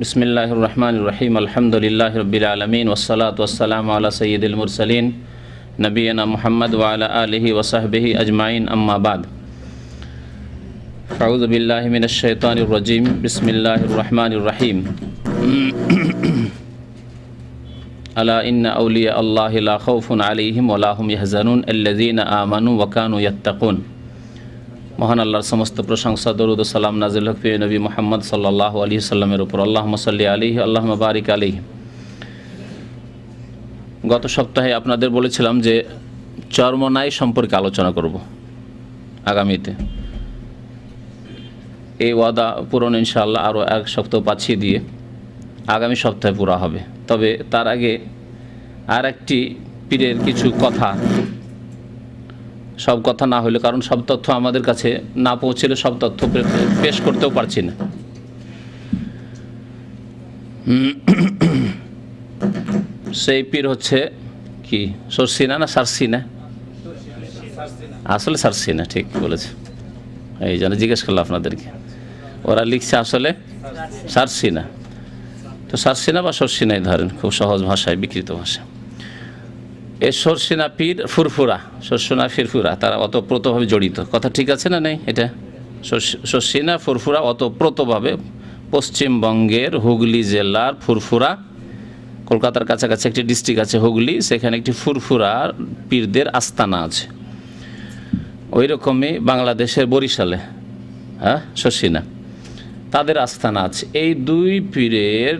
बिस्मिल्लाहिर रहमानिर रहीम अल्हम्दुलिल्लाहि रब्बिल आलमीन वस्सलातु वस्सलामु अला सय्यिदिल मुरसलीन नबीना मुहम्मद व अला आलिहि व सहबिहि अजमाइन अम्मा बाद अऊज़ु बिल्लाहि मिनश शैतानिर रजीम बिस्मिल्लाहिर रहमानिर रहीम अला इन्ना औलिया अल्लाहि ला खौफुन अलैहिम व ला हुम यहज़नून अल्लज़ीना आमनू व कानू यत्तक़ून। মহান আল্লাহর সমস্ত প্রশংসা, দরুদ ও সালাম নাজিল হোক প্রিয় নবী মুহাম্মদ সাল্লাল্লাহু আলাইহি সাল্লামের উপর। আল্লাহুম্মা সাল্লি আলাইহি আল্লাহুম্মা বারিক আলাইহি। গত সপ্তাহে আপনাদের বলেছিলাম যে চরমোনাই সম্পর্কে আলোচনা করব আগামীতে। এই ওয়াদা পূরণ ইনশাআল্লাহ আরও এক সপ্তাহ পাছিয়ে দিয়ে আগামী সপ্তাহে পুরা হবে। তবে তার আগে আর একটি পীরের কিছু কথা, সব কথা না হলে, কারণ সব তথ্য আমাদের কাছে না পৌঁছলে সব তথ্য পেশ করতেও পারছি না। সেই পীর হচ্ছে কি, সরসিনা না সারসিনা? আসলে সারসিনা, ঠিক বলেছে। এই জন্য জিজ্ঞেস করলাম আপনাদেরকে, ওরা লিখছে আসলে সারসিনা। তো সারসিনা বা সরসিনাই ধরেন, খুব সহজ ভাষায়, বিকৃত ভাষা। এ সরসিনা পীর ফুরফুরা, সরসিনা ফিরফুরা, তারা অতপ্রতভাবে জড়িত। কথা ঠিক আছে না নেই? এটা সরসিনা ফুরফুরা অতপ্রতভাবে পশ্চিমবঙ্গের হুগলি জেলার ফুরফুরা, কলকাতার কাছাকাছি একটি ডিস্ট্রিক্ট আছে হুগলি, সেখানে একটি ফুরফুরা পীরদের আস্তানা আছে। ওই রকমই বাংলাদেশের বরিশালে, হ্যাঁ, সরসিনা, তাদের আস্তানা আছে। এই দুই পীরের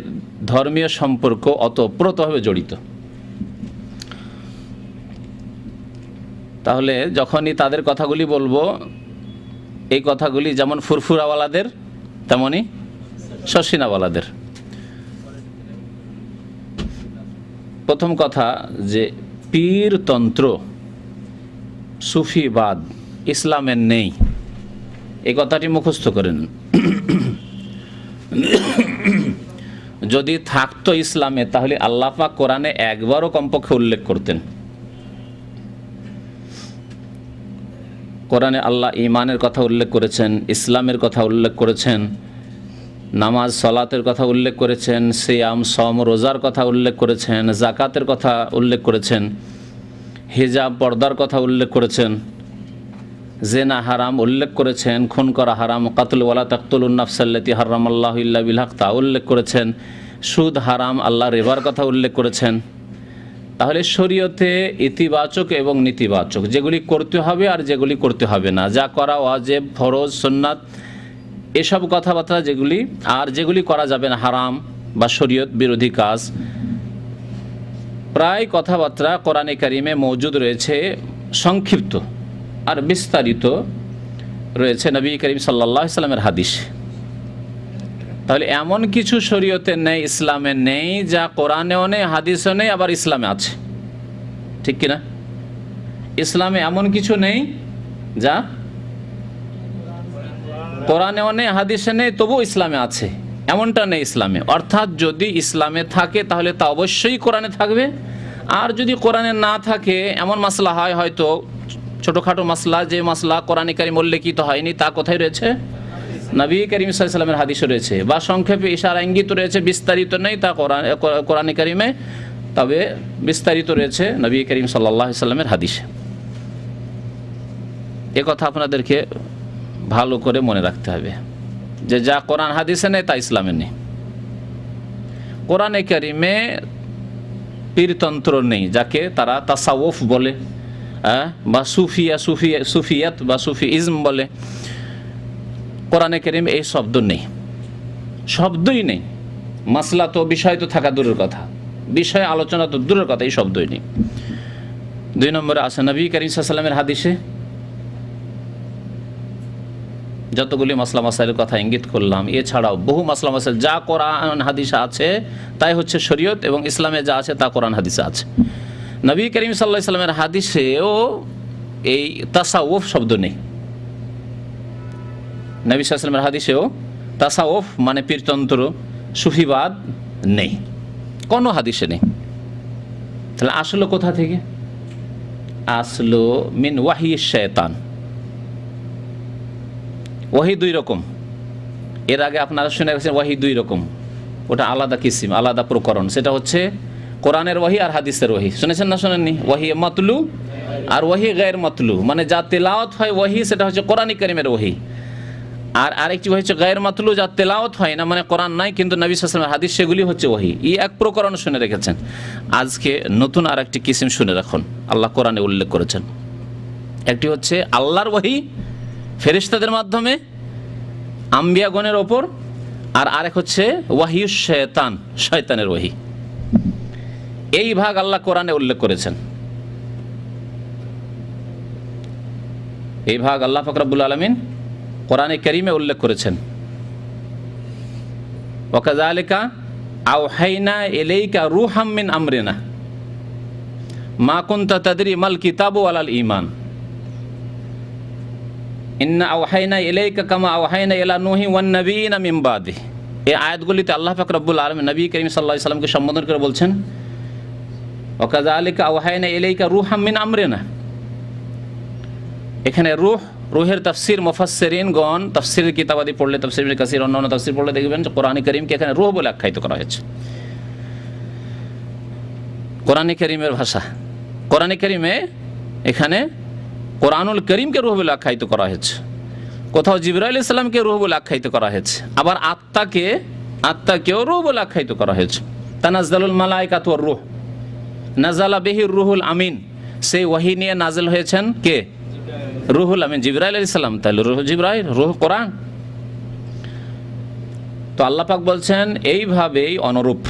ধর্মীয় সম্পর্ক অতপ্রতভাবে জড়িত। তাহলে যখনই তাদের কথাগুলি বলবো, এই কথাগুলি যেমন ফুরফুরাওয়ালাদের তেমনই সরসিনাওয়ালাদের। প্রথম কথা যে পীরতন্ত্র, সুফিবাদ ইসলামের নেই, এই কথাটি মুখস্থ করেন। যদি থাকতো ইসলামে, তাহলে আল্লাহ পাক কোরআনে একবারও কমপক্ষে উল্লেখ করতেন। কোরআনে আল্লাহ ঈমানের কথা উল্লেখ করেছেন, ইসলামের কথা উল্লেখ করেছেন, নামাজ সালাতের কথা উল্লেখ করেছেন, সিয়াম সম রোজার কথা উল্লেখ করেছেন, জাকাতের কথা উল্লেখ করেছেন, হিজাব পর্দার কথা উল্লেখ করেছেন, জেনা হারাম উল্লেখ করেছেন, খুন করা হারাম, কাতল ওয়ালা তাকতুলুন নাফসাল্লাতী হারামাল্লাহু ইল্লা বিল হক তা উল্লেখ করেছেন, সুদ হারাম, আল্লাহ রিবার কথা উল্লেখ করেছেন। তাহলে শরীয়তে ইতিবাচক এবং নেতিবাচক, যেগুলি করতে হবে আর যেগুলি করতে হবে না, যা করা ওয়াজিব, ফরজ, সুন্নাত, এসব কথাবার্তা যেগুলি, আর যেগুলি করা যাবে না, হারাম বা শরীয়ত বিরোধী কাজ, প্রায় কথাবার্তা কোরআনে কারিমে মওজুদ রয়েছে। সংক্ষিপ্ত আর বিস্তারিত রয়েছে নবী করিম সাল্লাল্লাহু আলাইহি সাল্লামের হাদিসে। তাহলে এমন কিছু শরীয়তে নেই, ইসলামে নেই, যা কোরআনেও নেই, হাদিসেও নেই, আবার ইসলামে আছে। ঠিক কিনা? ইসলামে এমন কিছু নেই যা কোরআনেও নেই, হাদিসে নেই, তবুও ইসলামে আছে, এমনটা নেই ইসলামে। অর্থাৎ যদি ইসলামে থাকে তাহলে তা অবশ্যই কোরআনে থাকবে, আর যদি কোরআনে না থাকে, এমন মাসলা হয়, হয়তো ছোটোখাটো মাসলা, যে মাসলা কোরআনে কারিম উল্লেখিত হয়নি, তা কোথায় রয়েছে? নবী করিম সাল্লাল্লাহু আলাইহি ওয়াসাল্লামের হাদিসে রয়েছে, বা সংক্ষেপে ইশারা ইঙ্গিত রয়েছে, বিস্তারিত নেই, তা কোরআনে কারিমে, তবে বিস্তারিত রয়েছে নবী করিম সাল্লাল্লাহু আলাইহি ওয়াসাল্লামের হাদিসে। এ কথা আপনাদেরকে ভালো করে মনে রাখতে হবে যে যা কোরআন হাদিসে নেই তা ইসলামে নেই। কোরআনে কারিমে পীরতন্ত্র নেই, যাকে তারা তাসাউফ বলে, বা সুফিয়াত বা সুফিইজম বলে। কোরআনে কারিম এই শব্দ নেই, শব্দই নেই। মাসলা তো, বিষয় তো থাকা দূরের কথা, বিষয় আলোচনা তো দূরের কথা, এই শব্দই নেই। 2 নম্বরে আছে নবী করিম সাল্লাল্লাহু আলাইহি ওয়াসাল্লামের হাদিসে যতগুলি মাসলা মাসাইলের কথা ইঙ্গিত করলাম, এছাড়াও বহু মাসলা মাসাইল যা কোরআন হাদিসে আছে তাই হচ্ছে শরীয়ত, এবং ইসলামে যা আছে তা কোরআন হাদিসে আছে। নবী করিম সাল্লাল্লাহু আলাইহি ওয়াসাল্লামের হাদিসেও এই তাসাউফ শব্দ নেই। নবী সাল্লাল্লাহু আলাইহি ওয়াসাল্লামের হাদিসেও তাসাউফ মানে পীরতন্ত্র, সুফিবাদ নেই, কোনো হাদিসে নেই। তাহলে আসলো কোথা থেকে? আসলো মিন ওয়াহি শয়তান। ওয়াহি দুই রকম, এর আগে আপনারা শুনে গেছেন ওয়াহি দুই রকম। ওটা আলাদা কিসিম, আলাদা প্রকরণ। সেটা হচ্ছে কোরআনের ওয়াহি আর হাদিসের ওয়াহি। শুনেছেন না শোনেননি? ওয়াহি মাতলু আর ওয়াহি গায়ের মাতলু, মানে যা তেলাওয়াত হয় ওয়াহি, সেটা হচ্ছে কোরআন কারীমের ওয়াহি। আর আরেকটি হচ্ছে গায়ের মাতলু, যা তেলাওয়াত হয় না, মানে কোরআন নাই কিন্তু নবী সাল্লাল্লাহু আলাইহি ওয়াসাল্লামের হাদিস, সেগুলি হচ্ছে ওয়াহি। এই এক প্রকরণ শুনে রেখেছেন। আজকে নতুন আর একটি কিসিম শুনে রাখুন, আল্লাহ কোরআনে উল্লেখ করেছেন। একটি হচ্ছে আল্লাহর ওয়াহি ফেরেশতাদের মাধ্যমে আম্বিয়াগণের ওপর, আর আরেক হচ্ছে ওয়াহিউশ শয়তান, শয়তানের ওয়াহি। এই ভাগ আল্লাহ কোরআনে উল্লেখ করেছেন। এই ভাগ আল্লাহ পাক রব্বুল আলামিন কোরআনে কারীমে উল্লেখ করেছেন। ওয়াকাযালিকা আওহাইনা ইলাইকা রূহাম মিন আমরিনা মা কুনতা তাদরি মাল কিতাবু ওয়ালাল ঈমান ইন্না আওহাইনা ইলাইকা কামা আওহাইনা ইলা নূহি ওয়ান নাবিয়িনা মিন বাদিহি। এই আয়াতগুলিতে আল্লাহ পাক রব্বুল আলামিন নবী করিম সাল্লাল্লাহু আলাইহি সাল্লামকে সম্বোধন করে বলছেন ওয়াকাযালিকা আওহাইনা ইলাইকা রূহাম মিন আমরিনা। এখানে রুহের তাফসির মুফাসসিরিনগণ তাফসিরের কিতাবাদি পড়লে, তাফসির ইবনে কাসির অন্যান্য তাফসির পড়লে দেখবেন যে কোরআন কারীমকে এখানে রূহ বলে আখ্যায়িত করা হয়েছে। কোরআন কারীমের ভাষা, কোরআন কারীমে এখানে কোরআনুল কারীমকে রূহ বলে আখ্যায়িত করা হয়েছে। কোথাও জিবরাইল আলাইহিস সালামকে রূহ বলে আখ্যায়িত করা হয়েছে। আবার আত্মাকেও রূহ বলে আখ্যায়িত করা হয়েছে। তানাজ্জালুল মালায়েকাতু ওয়ার রূহ নাযালা বিহির রূহুল আমিন। সেই ওয়াহী নিয়ে নাযিল হয়েছেন কে? রুহুল আমিন, জিবরাইল আলাইহিস সালাম। তাহলে রুহ জিবরাইল, রুহ কোরআন। তো আল্লাহ পাক বলছেন এইভাবেই অনুরূপ,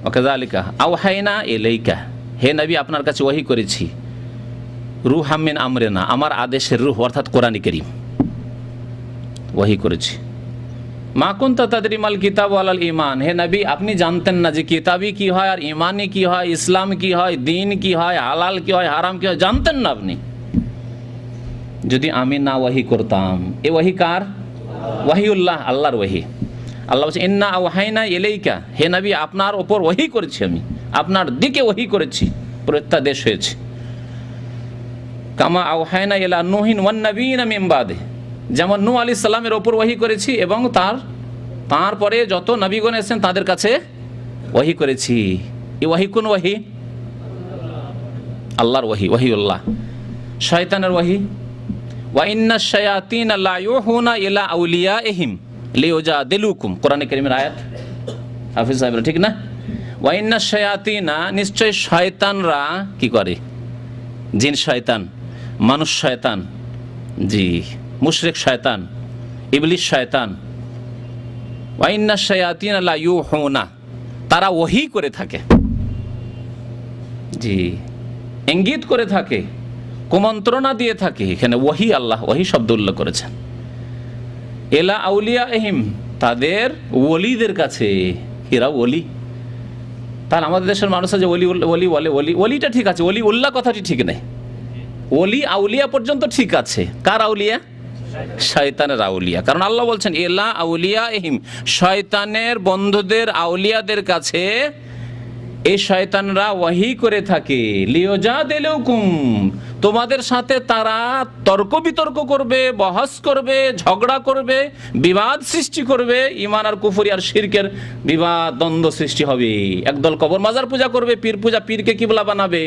ওয়াকাযালিকা আওহাইনা ইলাইকা, হে নবী আপনার কাছে ওয়াহী করেছি রূহাম মিন আমরিনা, আমার আদেশের রূহ অর্থাৎ কোরআন কারীম ওয়াহী করেছি। মা কুনতা তাদরি মাল কিতাব ওয়ালাল ঈমান, হে নবী আপনি জানতেন না যে কিতাবি কি হয় আর ঈমানি কি হয়, ইসলাম কি হয়, দ্বীন কি হয়, হালাল কি হয়, হারাম কি হয়, জানতেন না আপনি। যদি আমি না ওয়াহি করতাম। এ ওয়াহি কার? ওয়াহিউল্লাহ, আল্লাহর ওয়াহি। আল্লাহ বলছে ইন্না আওহাইনা ইলাইকা, হে নবী আপনার ওপর ওয়াহি করেছি, আমি আপনার দিকে ওয়াহি করেছি, প্রত্যাদেশ হয়েছে। কামা আওহাইনা ইলা নূহিন ওয়ান নাবিয়িনা মিন বাদিহি, যেমন নূহ আলাইহিস সালামের ওপর ওয়াহি করেছি এবং তারপরে যত নবীগণ এসেছেন তাদের কাছে ওয়াহি করেছি। এই ওয়াহি কোন ওয়াহি? আল্লাহর ওয়াহি, ওয়াহিউল্লাহ। শয়তানের ওয়াহি, ওয়া ইন্নাশ শায়াতিনা লা ইউহুনা ইলা আউলিয়াইহিম লিউজাদিলুকুম, কোরআনে কারীমের আয়াত। হাফেজ সাহেবরা ঠিক না? ওয়া ইন্নাশ শায়াতিনা, নিশ্চয় শয়তানরা কি করে? জিন শয়তান, মানুষ শয়তান, জি মুশরিক শয়তান, ইবলিস শয়তান। ওয়া ইন্নাশ শায়াতিনা লা ইউহুনা, তারা ওয়াহি করে থাকে, জি ইঙ্গিত করে থাকে, কুমন্ত্রণা দিয়ে থাকে। এখানে ওয়াহি, আল্লাহ ওয়াহি শব্দ উল্লেখ করেছেন। এলা আউলিয়াহিম, তাদের ওলিদের কাছে। এরা ওলি। তাহলে আমাদের দেশের মানুষ আছে ওলি ওলি বলে, ওলিটা ঠিক আছে, ওলি উল্লাহ কথাটি ঠিক নেই। ওলি আউলিয়া পর্যন্ত ঠিক আছে। কার আউলিয়া? শয়তানের আউলিয়া। কারণ আল্লাহ বলছেন এলা আউলিয়াহিম, শয়তানের বন্ধুদের, আউলিয়াদের কাছে এই শয়তানরা ওয়াহি করে থাকে। লিউজাদিলুকুম, তোমাদের সাথে তারা তর্ক বিতর্ক করবে, বহস করবে, ঝগড়া করবে, বিবাদ সৃষ্টি করবে। ঈমান আর কুফরি আর শিরকের বিবাদ, দ্বন্দ্ব সৃষ্টি হবে। একদল কবর মাজার পূজা করবে, পীর পূজা, পীরকে কিবলা বানাবে,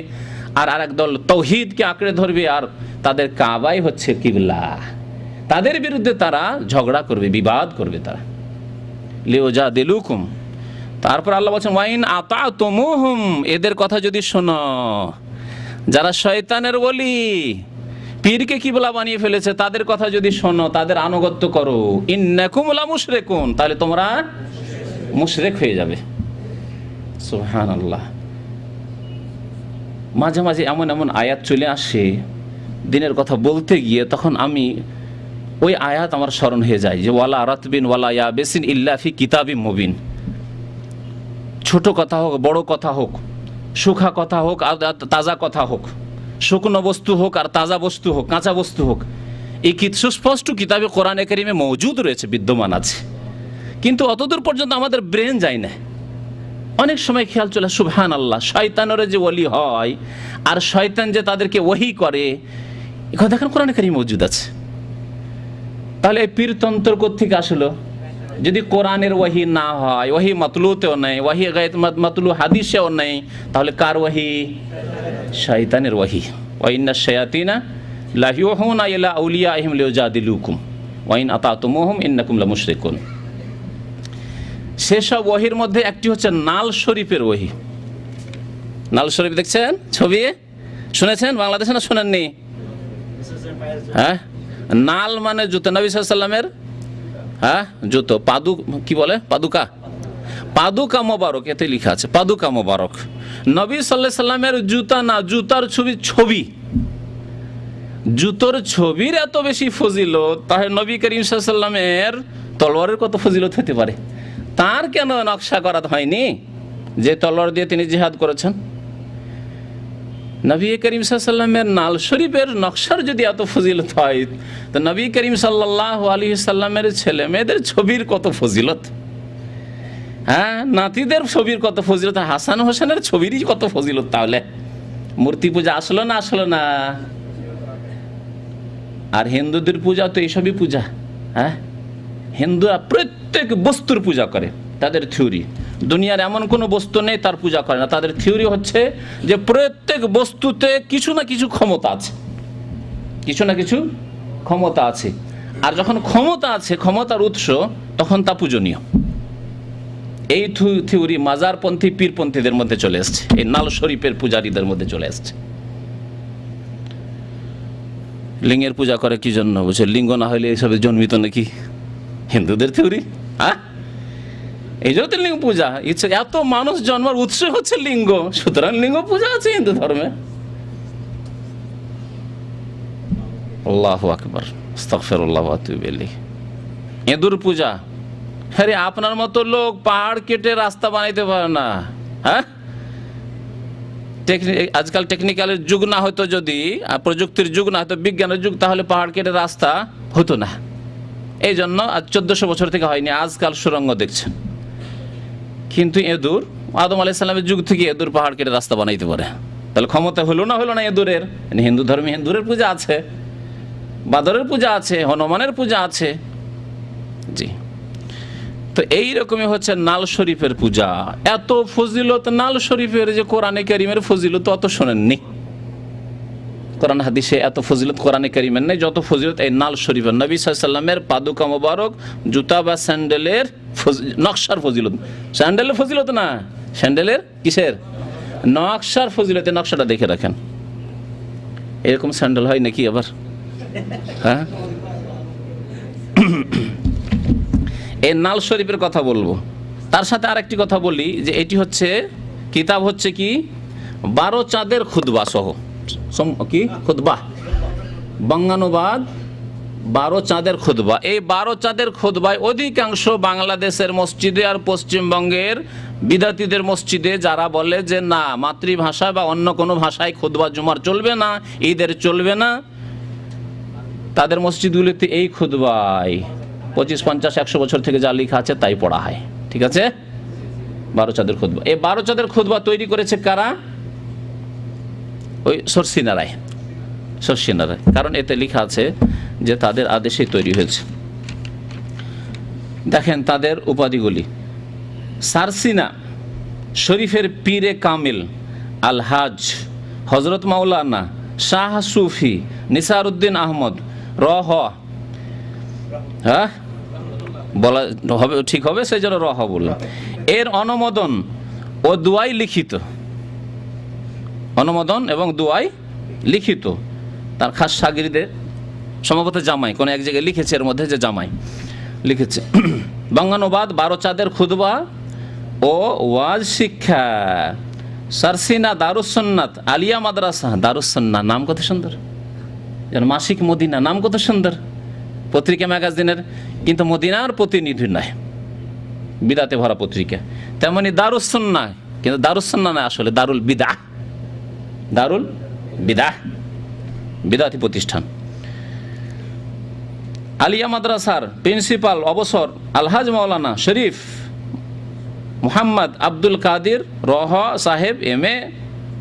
আর আরেক দল তাওহীদকে আঁকড়ে ধরবে, আর তাদের কাবাই হচ্ছে কিবলা। তাদের বিরুদ্ধে তারা ঝগড়া করবে, বিবাদ করবে তারা। লিউজাদিলুকুম। তারপর আল্লাহ বলছেন ওয়াইন আতাতুমুহুম, এদের কথা যদি শোনো, যারা শয়তানের ওলি, পীরকে কিবলা বানিয়ে ফেলেছে, তাদের কথা যদি শোনো, তাদের আনুগত্য করো, ইন্নাকুম লা মুশরিকুন, তাহলে তোমরা মুশরিক হয়ে যাবে। সুবহানাল্লাহ। মাঝে মাঝে এমন এমন আয়াত চলে আসে দিনের কথা বলতে গিয়ে, তখন আমি ওই আয়াত আমার স্মরণ হয়ে যায় যে ওয়ালা রাতবিন ওয়ালা ইয়াবিসিন ইল্লা ফি কিতাবিম মুবিন। ছোট কথা হোক, বড় কথা হোক, শুখা কথা হোক আর তাজা কথা হোক, শুকনো বস্তু হোক আর তাজা বস্তু হোক, কাঁচা বস্তু হোক, এই সুস্পষ্ট কিতাবে কোরআনে কারীমে মওজুদ রয়েছে, বিদ্যমান আছে। কিন্তু অতদূর পর্যন্ত আমাদের ব্রেন যায় না। অনেক সময় খেয়াল চলে সুবহানাল্লাহ, শয়তানের যে ওলি হয় আর শয়তান যে তাদেরকে ওয়াহি করে, এখন দেখেন কোরআনে কারীমে মওজুদ আছে। তাহলে এই পীরতন্ত্র কোত্থেকে আসলো? যদি কোরআনের ওয়াহি না হয়, ওয়াহি মাতলুতেও নেই, ওয়াহি গায়ত মাতলু হাদিসেও নেই, তাহলে কার ওয়াহি? শয়তানের ওয়াহি। ওয়া ইন্নাশ শায়াতিনা লা ইউহুনা ইলা আউলিয়াইহিম লিউজাদিলুকুম ওয়া ইন আতাতুমুহুম ইন্নাকুম লামুশরিকুন। সেসব ওয়াহির মধ্যে একটি হচ্ছে নাল শরীফের ওয়াহি। নাল শরীফ দেখছেন ছবি, শুনেছেন বাংলাদেশে না শোনেননি? হ্যাঁ, নাল মানে জুতো, নবী সাল্লাল্লাহু আলাইহি ওয়াসাল্লামের হ্যাঁ জুতো, কি বলে পাদুকা, পাদুকা মোবারক, এতে লেখা আছে পাদুকা মোবারক। নবী সাল্লাল্লাহু আলাইহি ওয়াসাল্লামের জুতা না, জুতার ছবি, জুতোর ছবির এত বেশি ফজিলত, তাহলে নবী করিম সাল্লাল্লাহু আলাইহি ওয়াসাল্লামের তলোয়ারের কত ফজিলত হতে পারে? তার কেন নকশা করা হয়নি যে তলোয়ার দিয়ে তিনি জিহাদ করেছেন? নবী করিম সাল্লাল্লাহু আলাইহি ওয়াসাল্লামের নাল শরীফের নকশার যদি এত ফজিলত হয়, তো নবী করিম সাল্লাল্লাহু আলাইহি সাল্লামের ছেলে মেয়েদের ছবির কত ফজিলত, হ্যাঁ নাতিদের ছবির কত ফজিলত, হাসান হোসেনের ছবিরই কত ফজিলত। তাহলে মূর্তি পূজা আসলো না? আসলো না? আর হিন্দুদের পূজা তো এইসবই পূজা। হ্যাঁ, হিন্দুরা প্রত্যেক বস্তুর পূজা করে, তাদের থিওরি। দুনিয়ার এমন কোনো বস্তু নেই তার পূজা করে না। তাদের থিওরি হচ্ছে যে প্রত্যেক বস্তুতে কিছু না কিছু ক্ষমতা আছে, কিছু না কিছু ক্ষমতা আছে, আর যখন ক্ষমতা আছে, ক্ষমতার উৎস, তখন তা পূজনীয়। এই থিওরি মাজারপন্থী পীরপন্থীদের মধ্যে চলে এসছে, এই নাল শরীফের পূজারীদের মধ্যে চলে এসছে। লিঙ্গের পূজা করে কি জন্য? বলছে লিঙ্গ না হলে এইসবে জন্মিত নাকি? হিন্দুদের থিওরি। হ্যাঁ, এই জন্য লিঙ্গ পূজা, ইচ্ছে এত মানুষ জন্মার উৎস হচ্ছে লিঙ্গ, সুতরাং লিঙ্গ পূজা আছে হিন্দু ধর্মে। আল্লাহু আকবার, আস্তাগফিরুল্লাহ ওয়া আতুবু ইলাইহি। ইঁদুর পূজা, আরে আপনার মতো লোক পাহাড় কেটে রাস্তা বানাইতে পারে না। হ্যাঁ, আজকাল টেকনিক্যালের যুগ না হতো, যদি প্রযুক্তির যুগ না হতো, বিজ্ঞানের যুগ, তাহলে পাহাড় কেটে রাস্তা হতো না। এই জন্য আজ 1400 বছর থেকে হয়নি, আজকাল সুড়ঙ্গ দেখছেন। কিন্তু এঁদুর, আদম আলাইহিস সালামের যুগ থেকে এঁদুর পাহাড় কেটে রাস্তা বানাইতে পারে। তাহলে ক্ষমতা হলো না এঁদুরের? হিন্দু ধর্মে এঁদুরের পূজা আছে, বাদরের পূজা আছে, হনুমানের পূজা আছে। জি, তো এইরকমই হচ্ছে নাল শরীফের পূজা। এত ফজিলত নাল শরীফের যে কোরআনে কারিমের ফজিলত অত শোনেননি। কোরআন হাদিসে এত ফজিলত কোরআনে কারিমের নেই যত ফজিলত এই নাল শরীফের। নবী সাল্লাল্লাহু আলাইহি ওয়াসাল্লামের পাদুকা মোবারক, জুতা বা স্যান্ডেলের নকশার ফজিলত। স্যান্ডেলের ফজিলত না, স্যান্ডেলের কিসের? নকশার ফজিলতে। নকশাটা দেখে রাখেন, এরকম স্যান্ডেল হয় নাকি আবার? হ্যাঁ, এই নাল শরীফের কথা বলবো, তার সাথে আরেকটি কথা বলি যে এটি হচ্ছে কিতাব, হচ্ছে কি 12 চাঁদের খুতবা সহ, কি খুতবা, বঙ্গানুবাদ 12 চাঁদের খুতবা। এই 12 চাঁদের খুতবায় অধিকাংশ বাংলাদেশের মসজিদে আর পশ্চিমবঙ্গের বিদাতীদের মসজিদে যারা বলে যে না মাতৃভাষা বা অন্য কোনো ভাষায় খুতবা জুমার চলবে না, ঈদের চলবে না, তাদের মসজিদগুলিতে এই খুতবায় 25, 50, 100 বছর থেকে যা লেখা আছে তাই পড়া হয়। ঠিক আছে, 12 চাঁদের খুতবা। এই 12 চাঁদের খুতবা তৈরি করেছে কারা? ওই সরসিনারায়, কারণ এতে লেখা আছে যে তাদের আদেশে তৈরি হয়েছে। দেখেন তাদের উপাধিগুলি: সারসিনা শরীফের পীরে কামিল আলহাজ হজরত মাওলানা শাহ সুফি নিসারউদ্দিন আহমদ রহ, হ্যাঁ বলা হবে, ঠিক হবে, সেই জন্য রহ বললাম। এর অনুমোদন ও দুয়াই লিখিত, অনুমোদন এবং দুয়াই লিখিত তার খাস শাগিরদের, সম্ভবত জামাই কোন এক জায়গায় লিখেছে, এর মধ্যে যে জামাই লিখেছে। বঙ্গানুবাদ 12 চাঁদের খুতবা ও ওয়াজ শিক্ষা, সারসিনা দারুসন্নাত আলিয়া মাদ্রাসা। দারুসন্না নাম কত সুন্দর, যেন মাসিক মদিনা নাম কত সুন্দর, পত্রিকা ম্যাগাজিনের, কিন্তু মদিনার প্রতিনিধি নয়, বিদাতে ভরা পত্রিকা। তেমনি দারুসন্না, কিন্তু দারুসন্না নয়, আসলে দারুল বিদাহ, দারুল বিদাহ বিদাতি প্রতিষ্ঠান। আলিয়া মাদ্রাসার প্রিন্সিপাল অবসর আলহাজ মাওলানা শরীফ মুহাম্মদ আব্দুল কাদির রহ সাহেব MA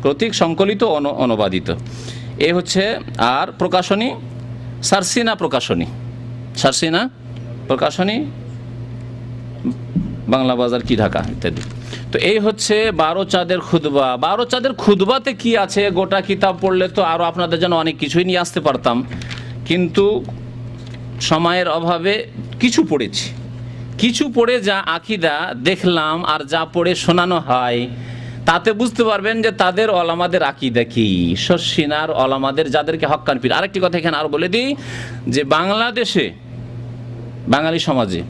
কর্তৃক সংকলিত অনুবাদিত। এ হচ্ছে। আর প্রকাশনী সারসিনা প্রকাশনী, সারসিনা প্রকাশনী বাংলা বাজার কি ঢাকা ইত্যাদি। তো এই হচ্ছে 12 চাঁদের খুতবা। 12 চাঁদের খুতবাতে কি আছে গোটা কিতাব পড়লে তো আরও আপনাদের জন্য অনেক কিছুই নিয়ে আসতে পারতাম, কিন্তু সময়ের অভাবে কিছু পড়েছি। কিছু পড়ে যা আকিদা দেখলাম আর যা পড়ে শোনানো হয় তাতে বুঝতে পারবেন যে তাদের ওলামাদের আকিদা কি, শর্ষিনার ওলামাদের, যাদেরকে হক্কানি পীর। আরেকটি কথা এখানে আরো বলে দিই যে বাংলাদেশে বাঙালি সমাজে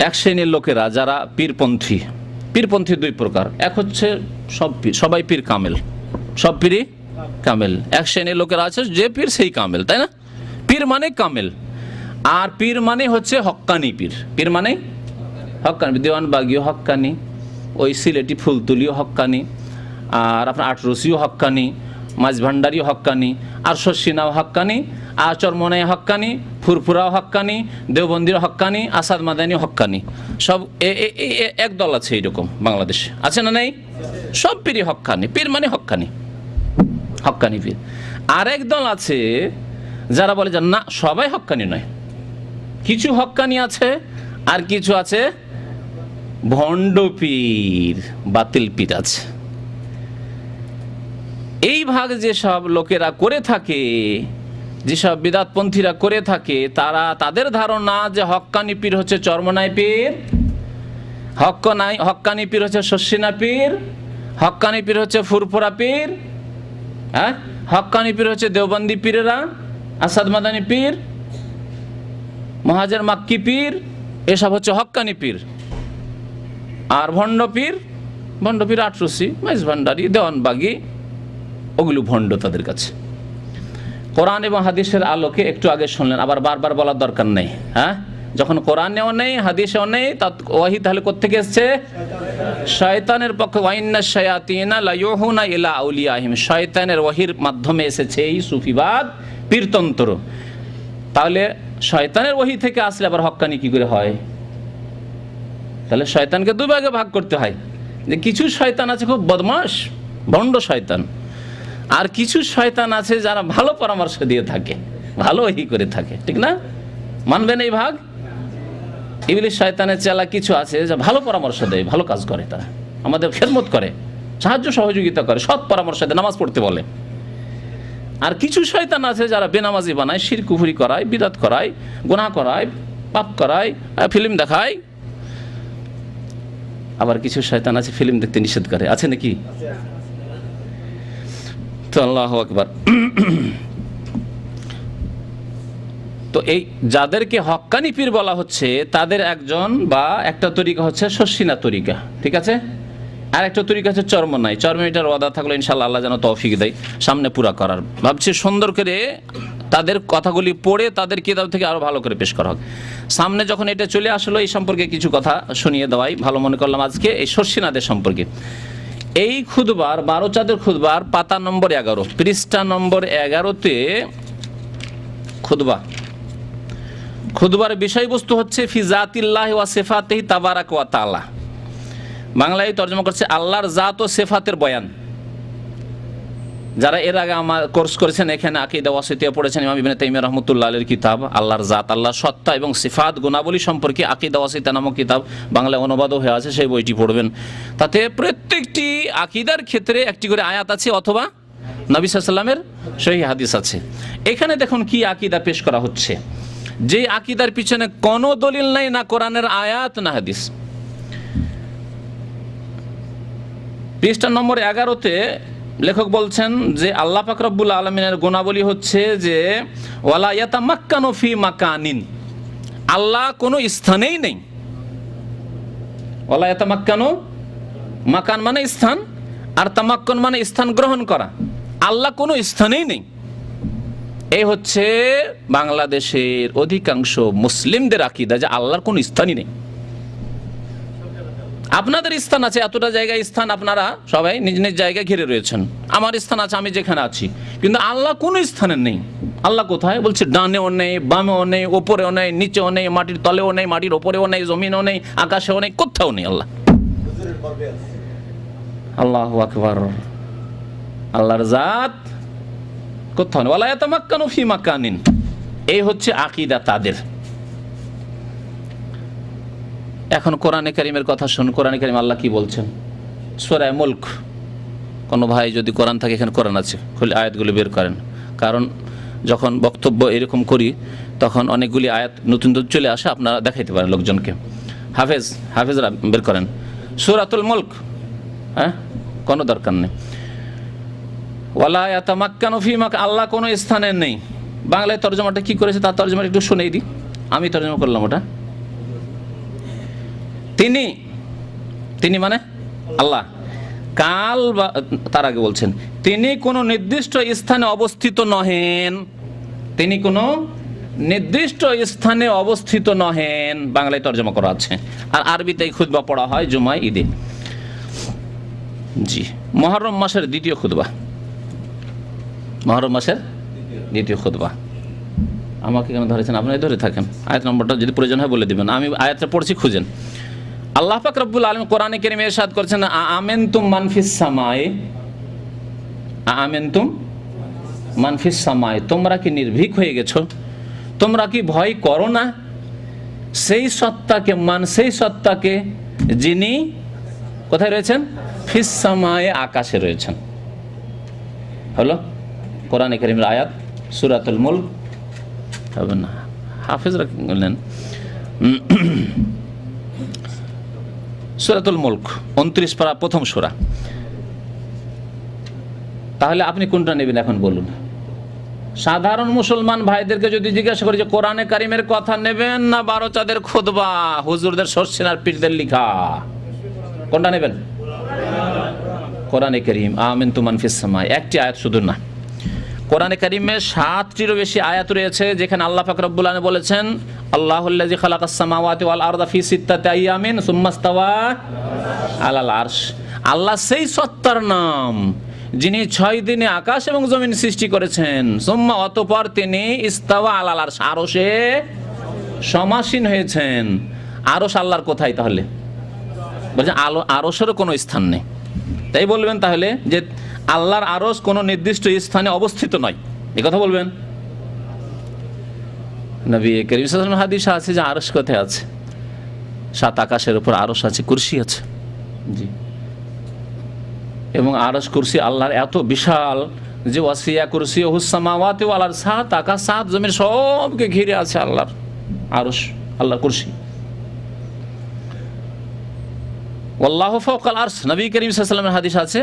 এক শ্রেণীর লোকেরা যারা পীরপন্থী, পীরপন্থী দুই প্রকার। এক হচ্ছে সব পীর, সবাই পীর কামেল, সব পীরই কামেল। এক শ্রেণীর লোকেরা আছে যে পীর সেই কামেল, তাই না? পীর মানে কামেল, আর পীর মানে হচ্ছে হক্কানি পীর। পীর মানে হক্কানি, দেওয়ানবাগিও হক্কানি, ওই সিলেটি ফুলতুলিও হক্কানি, আর আপনার আটরসিও হক্কানি, মাঝভান্ডারিও হক্কানি, আর শর্ষিনাও হক্কানি, আর চরমনাই হক্কানি, ফুরফুরাও হক্কানি, দেওবন্দির হক্কানি, আসাদ মাদানি হক্কানি। সব এক দল আছে এইরকম বাংলাদেশে, আছে না নেই? সব পীরই হক্কানি, পীর মানে হক্কানি, হক্কানি পীর। আরেক দল আছে যারা বলে যে না, সবাই হক্কানি নয়, কিছু হক্কানি আছে আর কিছু আছে ভণ্ড পীর, বাতিল পীর আছে। এই ভাগ যেসব লোকেরা করে থাকে, যেসব বিদাতপন্থীরা করে থাকে, তাদের ধারণা যে হক্কানি পীর হচ্ছে চরমনাই পীর, হক্কানি পীর হচ্ছে শর্ষিনা পীর, হক্কানি পীর হচ্ছে ফুরফুরা পীর, হ্যাঁ, হক্কানি পীর হচ্ছে দেওবন্দি পীরেরা, আসাদ মাদানি পীর, মহাজের মাক্কি পীর, এসব হচ্ছে হক্কানি পীর। আর ভণ্ড পীর আটরসি, মাইজ ভান্ডারি, দেওয়ানবাগি, ওগুলো ভণ্ড তাদের কাছে। কোরআন এবং হাদিসের আলোকে একটু আগে শুনলেন, আবার বারবার বলার দরকার নেই। হ্যাঁ, যখন কোরআনেও নেই হাদিসেও নেই, তা ওয়াহি তাহলে কোত্থেকে এসছে? শয়তানের পক্ষে। ওয়াইন্না শায়াতিনা লায়ুহুনা ইলা আউলিয়াহিম, শয়তানের ওয়াহির মাধ্যমে এসেছে এই সুফিবাদ, পীরতন্ত্র। তাহলে শয়তানের ওয়াহি থেকে আসলে আবার হক্কানি কি করে হয়? তাহলে শয়তানকে দুই ভাগে ভাগ করতে হয়, যে কিছু শয়তান আছে খুব বদমাশ, ভণ্ড শয়তান, আর কিছু শয়তান আছে যারা ভালো পরামর্শ দিয়ে থাকে, ভালো ওয়াহি করে থাকে, ঠিক না? মানবেন এই ভাগ? ইবলিস শয়তানের চেলা কিছু আছে যা ভালো পরামর্শ দেয়, ভালো কাজ করে, তারা আমাদের খেদমত করে, সাহায্য সহযোগিতা করে, সৎ পরামর্শ দেয়, নামাজ পড়তে বলে। আর কিছু শয়তান আছে যারা বেনামাজি বানায়, শিরক কুফরি করায়, বিদআত করায়, গুনাহ করায়, পাপ করায়, ফিল্ম দেখায়। আবার কিছু শয়তান আছে ফিল্ম দেখতে নিষেধ করে, আছে নাকি? তো আল্লাহু আকবার। তো এই যাদেরকে হক্কানি পীর বলা হচ্ছে তাদের একজন বা একটা তরিকা হচ্ছে শর্ষিনা তরিকা, ঠিক আছে? আর একটা তরিকা হচ্ছে চরমনাই। চরমনাইটার ওয়াদা থাকলো ইনশাআল্লাহ আল্লাহ যেন তৌফিক দেয় সামনে পুরা করার। ভাবছি সুন্দর করে তাদের কথাগুলি পড়ে তাদের কিতাব থেকে আরো ভালো করে পেশ করা হোক। সামনে যখন এটা চলে আসলো এই সম্পর্কে কিছু কথা শুনিয়ে দেওয়াই ভালো মনে করলাম আজকে, এই শর্ষিনাদের সম্পর্কে। এই খুতবার 12 চাঁদের খুতবার পাতা নম্বর 11, পৃষ্ঠা নম্বর 11-তে খুতবার বিষয়বস্তু হচ্ছে ফি জাতিল্লাহি ওয়া সিফাতিহি তাবারাক ওয়া তাআলা। বাংলায় তর্জমা করছে আল্লাহর জাত ও সিফাতের বয়ান। যারা এর আগে আমার কোর্স করেছেন এখানে আকীদা ওয়াসিতিয়া পড়েছেন, ইমাম ইবনে তাইমিয়া রাহমাতুল্লাহ আলাইহির কিতাব আল্লাহর জাত, আল্লাহর সত্তা এবং সিফাত গুণাবলী সম্পর্কে আকীদা ওয়াসিতিয়া নামক কিতাব বাংলায় অনুবাদও হয়ে আছে, সেই বইটি পড়বেন। তাতে প্রত্যেকটি আকীদার ক্ষেত্রে একটি করে আয়াত আছে অথবা নবী সাল্লাল্লাহু আলাইহি ওয়াসাল্লামের সহিহ হাদিস আছে। এখানে দেখুন কি আকীদা পেশ করা হচ্ছে, যে আকীদার পিছনে কোনো দলিল নাই, না কোরআনের আয়াত না হাদিস। পৃষ্ঠা নম্বর 11-তে লেখক বলছেন যে আল্লাহ পাক রব্বুল আলামিনের গুণাবলী হচ্ছে যে ওয়ালা ইয়াতামাক্কানু ফি মাকানিন, আল্লাহ কোনো স্থানেই নেই। ওয়ালা ইয়াতামাক্কানু, মাকান মানে স্থান, আর তামাক্কুন মানে স্থান গ্রহণ করা। আল্লাহ কোনো স্থানেই নেই। এই হচ্ছে বাংলাদেশের অধিকাংশ মুসলিমদের আকীদা যে আল্লাহর কোনো স্থানই নেই। আপনাদের স্থান আছে, এতটা জায়গায় স্থান, আপনারা সবাই নিজ নিজ জায়গায় ঘিরে রয়েছেন। আমার স্থান আছে, আমি যেখানে আছি, কিন্তু আল্লাহ কোনো স্থানে নেই। আল্লাহ কোথায়? বলছে ডানেও নেই, বামেও নেই, ওপরেও নেই, নিচেও নেই, মাটির তলেও নেই, মাটির ওপরেও নেই, জমিনেও নেই, আকাশেও নেই, কোথাও নেই আল্লাহ। আল্লাহু আকবার। আল্লাহর জাত কোথাও নেই। ওয়ালা ইয়াতামাক্কানু ফি মাকানিন, এই হচ্ছে আকীদা তাদের। এখন কোরআনে কারিমের কথা শুন। কোরআনে কারিম আল্লাহ কি বলছেন? সূরা মুলক। কোনো ভাই যদি কোরআন থাকে, এখানে কোরআন আছে, খুলে আয়াতগুলো বের করেন। কারণ যখন বক্তব্য এরকম করি তখন অনেকগুলি আয়াত নতুন নতুন চলে আসে, আপনারা দেখাইতে পারেন লোকজনকে। হাফেজরা বের করেন সূরাতুল মুলক। হ্যাঁ, কোনো দরকার নেই। ওয়ালা ইয়াতামাক্কানু ফী মাকান, আল্লাহ কোনো স্থানে নেই। বাংলায় তরজমাটা কি করেছে তার তরজমা একটু শুনেই দিই। আমি তরজমা করলাম ওটা। তিনি মানে আল্লাহ। কাল বা তার আগে বলছেন তিনি কোনো নির্দিষ্ট স্থানে অবস্থিত নহেন। তিনি কোনো নির্দিষ্ট স্থানে অবস্থিত নহেন, বাংলায় তরজমা করা আছে। আর আরবিতে খুতবা পড়া হয় জুমায়, ঈদে। জি, মুহররম মাসের দ্বিতীয় খুতবা। মুহররম মাসের দ্বিতীয় খুতবা। আমাকে কেন ধরেছেন? আপনারা ধরে থাকেন। আয়াত নম্বরটা যদি প্রয়োজন হয় বলে দিবেন। আমি আয়াতটা পড়ছি, খুঁজেন। আল্লাহ পাক রব্বুল আলামিন কোরআনে কারীমে ইরশাদ করেছেন, আ'আমিনতুম মান ফিস সামায়ে, আ'আমিনতুম মান ফিস সামায়ে, তোমরা কি নির্ভীক হয়ে গেছো? তোমরা কি ভয় করো না সেই সত্তাকে, সেই সত্তাকে যিনি কোথায় রয়েছেন? ফিস সামায়ে, আকাশে রয়েছেন। হলো কোরআনে কারীমের আয়াত, সূরাতুল মুলক। হবে না, হাফেজরা বললেন সূরাতুল মুলক 29 পারা, প্রথম সূরা। তাহলে আপনি কোনটা নেবেন এখন বলুন? সাধারণ মুসলমান ভাইদেরকে যদি জিজ্ঞাসা করি যে কোরআনে কারীমের কথা নেবেন না 12 চাঁদের খুতবা, হুজুরদের শর্ষিনার পীরদের লিখা, কোনটা নেবেন? কোরআনে কারীম। আ'আমিনতুম মান ফিস সামায়ে, একটি আয়াত শুধু না, কোরআনে কারীমে 7টিরও বেশি আয়াত রয়েছে যেখানে আল্লাহ পাক রব্বুল আলামিন বলেছেন, আল্লাহুল্লাযী খালাকাস সামাওয়াতি ওয়াল আরদা ফি সিত্তাতি আইয়ামিন সুম্মা ইসতাওয়া আলাল আরশ। আল্লাহ সেই সত্তার নাম যিনি 6 দিনে আকাশ এবং জমিন সৃষ্টি করেছেন। সুম্মা, অতঃপর তিনি ইস্তাওয়া আলাল আরশ, আরশে সমাসীন হয়েছেন। আরশ আল্লাহর কোথায়? তাহলে বলছেন আরশেরও কোনো স্থান নেই। তাই বলবেন তাহলে যে আল্লাহর আরশ কোনো নির্দিষ্ট স্থানে অবস্থিত নয়, এই কথা বলবেন? নবী করিম সাল্লাল্লাহু আলাইহি ওয়াসাল্লাম হাদিসে আছে যে আরশ কোথায় আছে? 7 আকাশের উপর আরশ আছে, কুরসি আছে। জি, এবং আরশ কুরসি আল্লাহর এত বিশাল যে ওয়াসিয়া কুরসিয়ুহুস সামাওয়াতি ওয়াল আরশ, 7 আকাশ 7 জমিন সবকে ঘিরে আছে আল্লাহর আরশ, আল্লাহর কুরসি। ওয়াল্লাহু ফাওকাল আরশ, নবী করিম সাল্লাল্লাহু আলাইহি ওয়াসাল্লামের হাদিস আছে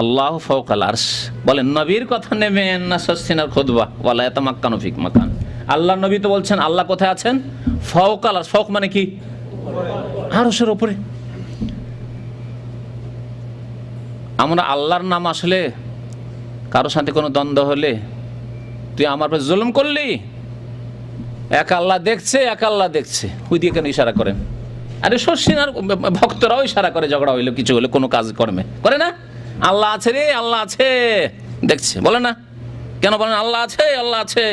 আল্লাহ ফাওকাল আরশ। বলেন নবীর কথা নেবেন না শর্ষিনার খুতবা? ওয়ালা ইয়াতামাক্কানু ফি মাকান। আল্লাহ নবী তো বলছেন আল্লাহ কোথায় আছেন? ফাওকাল আরশ। ফাওক মানে কি? আরশের উপরে। আমরা আল্লাহর নাম আসলে কারোর সাথে কোনো দ্বন্দ্ব হলে, তুই আমার উপর জুলুম করলি, এক আল্লাহ দেখছে, এক আল্লাহ দেখছে, ওই দিয়ে কেন ইশারা করেন? আরে শর্ষিনার ভক্তরাও ইশারা করে, ঝগড়া হইলো, কিছু হলে, কোনো কাজ কর্মে করে না? আল্লাহ আছে রে, আল্লাহ আছে, দেখছে, বলে না? কেন বলেন আল্লাহ আছে, আল্লাহ আছে,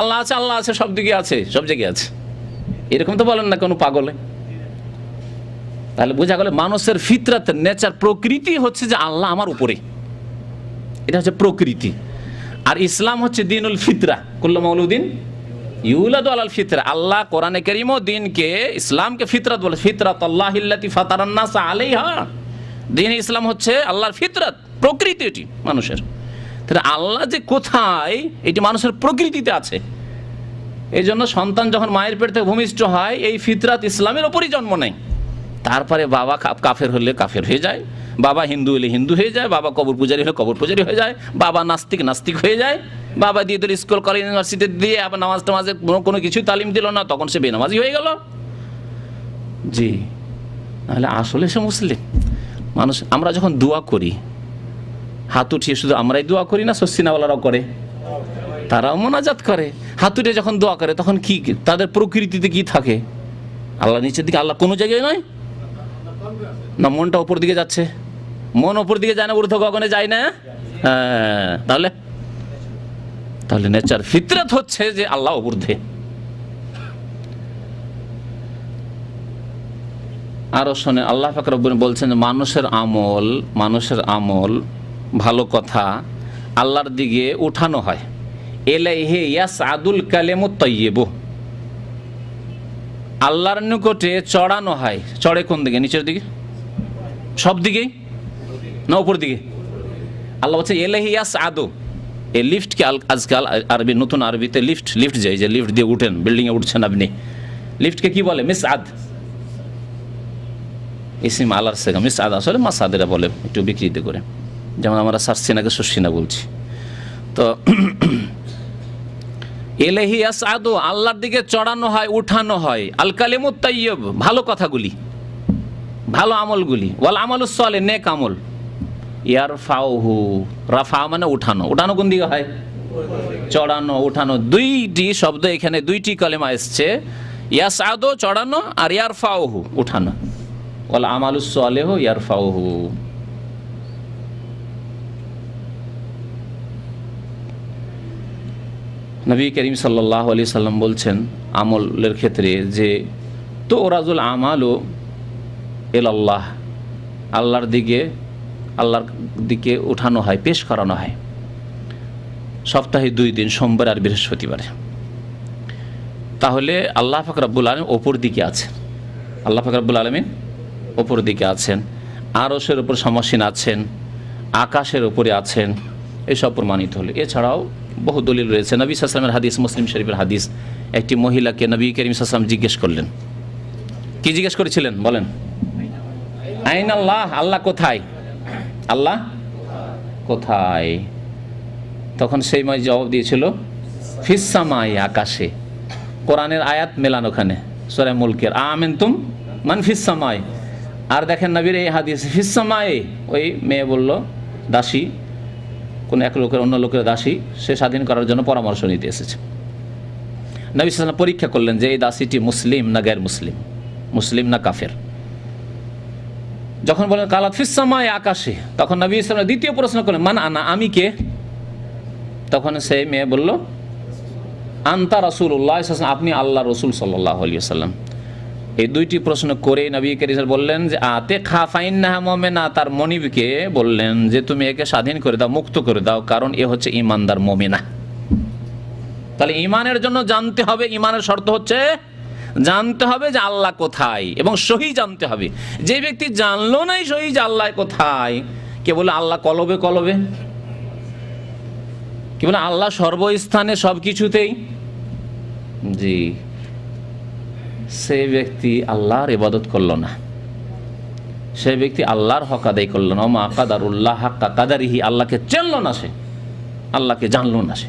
আল্লাহ আছে, আল্লাহ আছে, সব দিকে আছে, সব জায়গায় আছে, এরকম তো বলেন না কোনো পাগলে? তাহলে বোঝা গেল মানুষের ফিতরাত, নেচার, প্রকৃতি হচ্ছে যে আল্লাহ আমার উপরে, এটা হচ্ছে প্রকৃতি। আর ইসলাম হচ্ছে দিনুল ফিতরা, কুল্লু মাউলুদিন ইউলাদু আলাল ফিতরা। আল্লাহ কোরআনে কারীমও দিনকে, ইসলামকে ফিতরাত বলে, ফিতরাতাল্লাহিল্লাতী ফাতারান নাস আলাইহা। দিন ইসলাম হচ্ছে আল্লাহর ফিতরাত, প্রকৃতি, এটি মানুষের। তাহলে আল্লাহ যে কোথায়, এটি মানুষের প্রকৃতিতে আছে। এই জন্য সন্তান যখন মায়ের পেট থেকে ভূমিষ্ঠ হয়, এই ফিতরাত ইসলামের ওপরই জন্ম নেয়। তারপরে বাবা কাফের হলে কাফের হয়ে যায়, বাবা হিন্দু হলে হিন্দু হয়ে যায়, বাবা কবর পূজারী হলে কবর পূজারী হয়ে যায়, বাবা নাস্তিক হয়ে যায়, বাবা দিয়ে তোর স্কুল কলেজ ইউনিভার্সিটি দিয়ে আবার নামাজ টামাজে কোনো কিছুই তালিম দিল না, তখন সে বেনামাজি হয়ে গেল। জি, তাহলে আসলে সে মুসলিম মানুষ। আমরা যখন দোয়া করি, হাত উঠিয়ে শুধু আমরাই দোয়া করি না, শর্ষিনাওয়ালারাও করে, তারাও মোনাজাত করে। হাত উঠিয়ে যখন দোয়া করে তখন কি তাদের প্রকৃতিতে কি থাকে? আল্লাহ নিচের দিকে, আল্লাহ কোনো জায়গায় নয় না? মনটা উপর দিকে যাচ্ছে? মন উপর দিকে যায় না, ঊর্ধ্ব গগনে যায় না? হ্যাঁ, তাহলে নেচার, ফিতরাত হচ্ছে যে আল্লাহ ঊর্ধ্বে। আরো শোনে, আল্লাহ পাক রব্বুল বলছেন মানুষের আমল ভালো কথা আল্লাহর দিকে উঠানো হয়। ইলাইহি ইয়াসআদুল কালিমুত তাইয়্যিবু, আল্লাহর নিকটে চড়ানো হয়। চড়ে কোন দিকে? নিচের দিকে? সব দিকেই না উপর দিকে? আল্লাহ বলছে এলাহি ইয়াসআদু। এই লিফটকে আজকাল আরবি, নতুন আরবিতে লিফট যায়, যে লিফট দিয়ে উঠেন, বিল্ডিংয়ে উঠছেন আপনি, লিফটকে কি বলে? মিসআদ। ইসিম আলার সেগা মিসআদ, আসলে মাসাদেরা বলে একটু বিকৃত করে, যেমন আমরা সারসিনাকে সসিনা বলছি। তো এলাহি ইয়াসআদু, আল্লাহর দিকে চড়ানো হয়, উঠানো হয়। আল কালিমুত তাইয়্যিব, ভালো কথাগুলি, ভালো আমলগুলি। ওয়াল আমালুস সালিহ, নেক আমল। ইয়ারফাউহু, রাফা মানে উঠানো। উঠানো কোন দিকে হয়? চড়ানো, উঠানো। দুইটি শব্দ এখানে, দুইটি কালেমা এসছে। ইয়াসআদু চড়ানো, আর ইয়ারফাউহু উঠানো। ওয়াল আমালুস সালিহ ইয়ারফাউহু। নবী করিম সাল্লাল্লাহু আলাইহি সাল্লাম বলছেন আমলের ক্ষেত্রে যে তো ওরাজুল আমালু ইলাল্লাহ, আল্লাহর দিকে উঠানো হয়, পেশ করানো হয় সপ্তাহে 2 দিন, সোমবার আর বৃহস্পতিবারে। তাহলে আল্লাহ পাক রব্বুল আলামিন ওপর দিকে আছেন, আল্লাহ পাক রব্বুল আলামিন ওপর দিকে আছেন, আরশের উপর সমাসীন আছেন, আকাশের উপরে আছেন, এসব প্রমাণিত হলো। এছাড়াও বহু দলিল রয়েছে। নবী সাল্লাল্লাহু আলাইহি ওয়াসাল্লামের হাদিস, মুসলিম শরীফের হাদিস, একটি মহিলাকে নবী করিম সাল্লাল্লাহু আলাইহি ওয়াসাল্লাম জিজ্ঞেস করলেন। কি জিজ্ঞেস করেছিলেন বলেন? আইন আল্লাহ, আল্লাহ কোথায়? আল্লাহ কোথায়? তখন সেই মাই জবাব দিয়েছিল ফিস সামাই, আকাশে। কোরআনের আয়াত মেলান ওখানে, সূরা মুলকের আমেনতুম মান ফিস সামাই। আর দেখেন নবীর এই হাদিস ফিস সামাই, ওই মেয়ে বলল, দাসী, কোন এক লোকের অন্য লোকের দাসী, সে স্বাধীন করার জন্য পরামর্শ নিতে এসেছে। নবী সাল্লাল্লাহু আলাইহি ওয়াসাল্লাম পরীক্ষা করলেন যে এই দাসীটি মুসলিম না গায়র মুসলিম, মুসলিম না কাফের। যখন বলেন কালাত ফিস সামাই, আকাশে, তখন নবী সাল্লাল্লাহু আলাইহি ওয়াসাল্লাম দ্বিতীয় প্রশ্ন করলেন মান আনা, আমি কে? তখন সেই মেয়ে বলল আনতা রাসূলুল্লাহ সাল্লাল্লাহু আলাইহি ওয়াসাল্লাম, আপনি আল্লাহ রসুল সাল্লাল্লাহু আলাইহি ওয়াসাল্লাম। এই দুইটি প্রশ্ন করে নবী করিম বললেন যে আতে খা ফাইন্নাহা মুমিনা, তার মনিবকে বললেন যে তুমি একে স্বাধীন করে দাও, মুক্ত করে দাও, কারণ এ হচ্ছে ঈমানদার মুমিনা। তাহলে ঈমানের জন্য জানতে হবে, ঈমানের শর্ত হচ্ছে জানতে হবে যে আল্লাহ কোথায়, এবং সহি জানতে হবে। যে ব্যক্তি জানলো নাই সহি যে আল্লাহ কোথায়, কে বলে আল্লাহ কলবে কলবে, কি বলে আল্লাহ সর্বস্থানে সবকিছুতেই, জি, সে ব্যক্তি আল্লাহর ইবাদত করলো না, সে ব্যক্তি আল্লাহর হক আদায় করলো না। ওমা কাদারুল্লাহ হাক্কা কাদারিহি, আল্লাহকে চিনল না সে, আল্লাহকে জানলো না সে।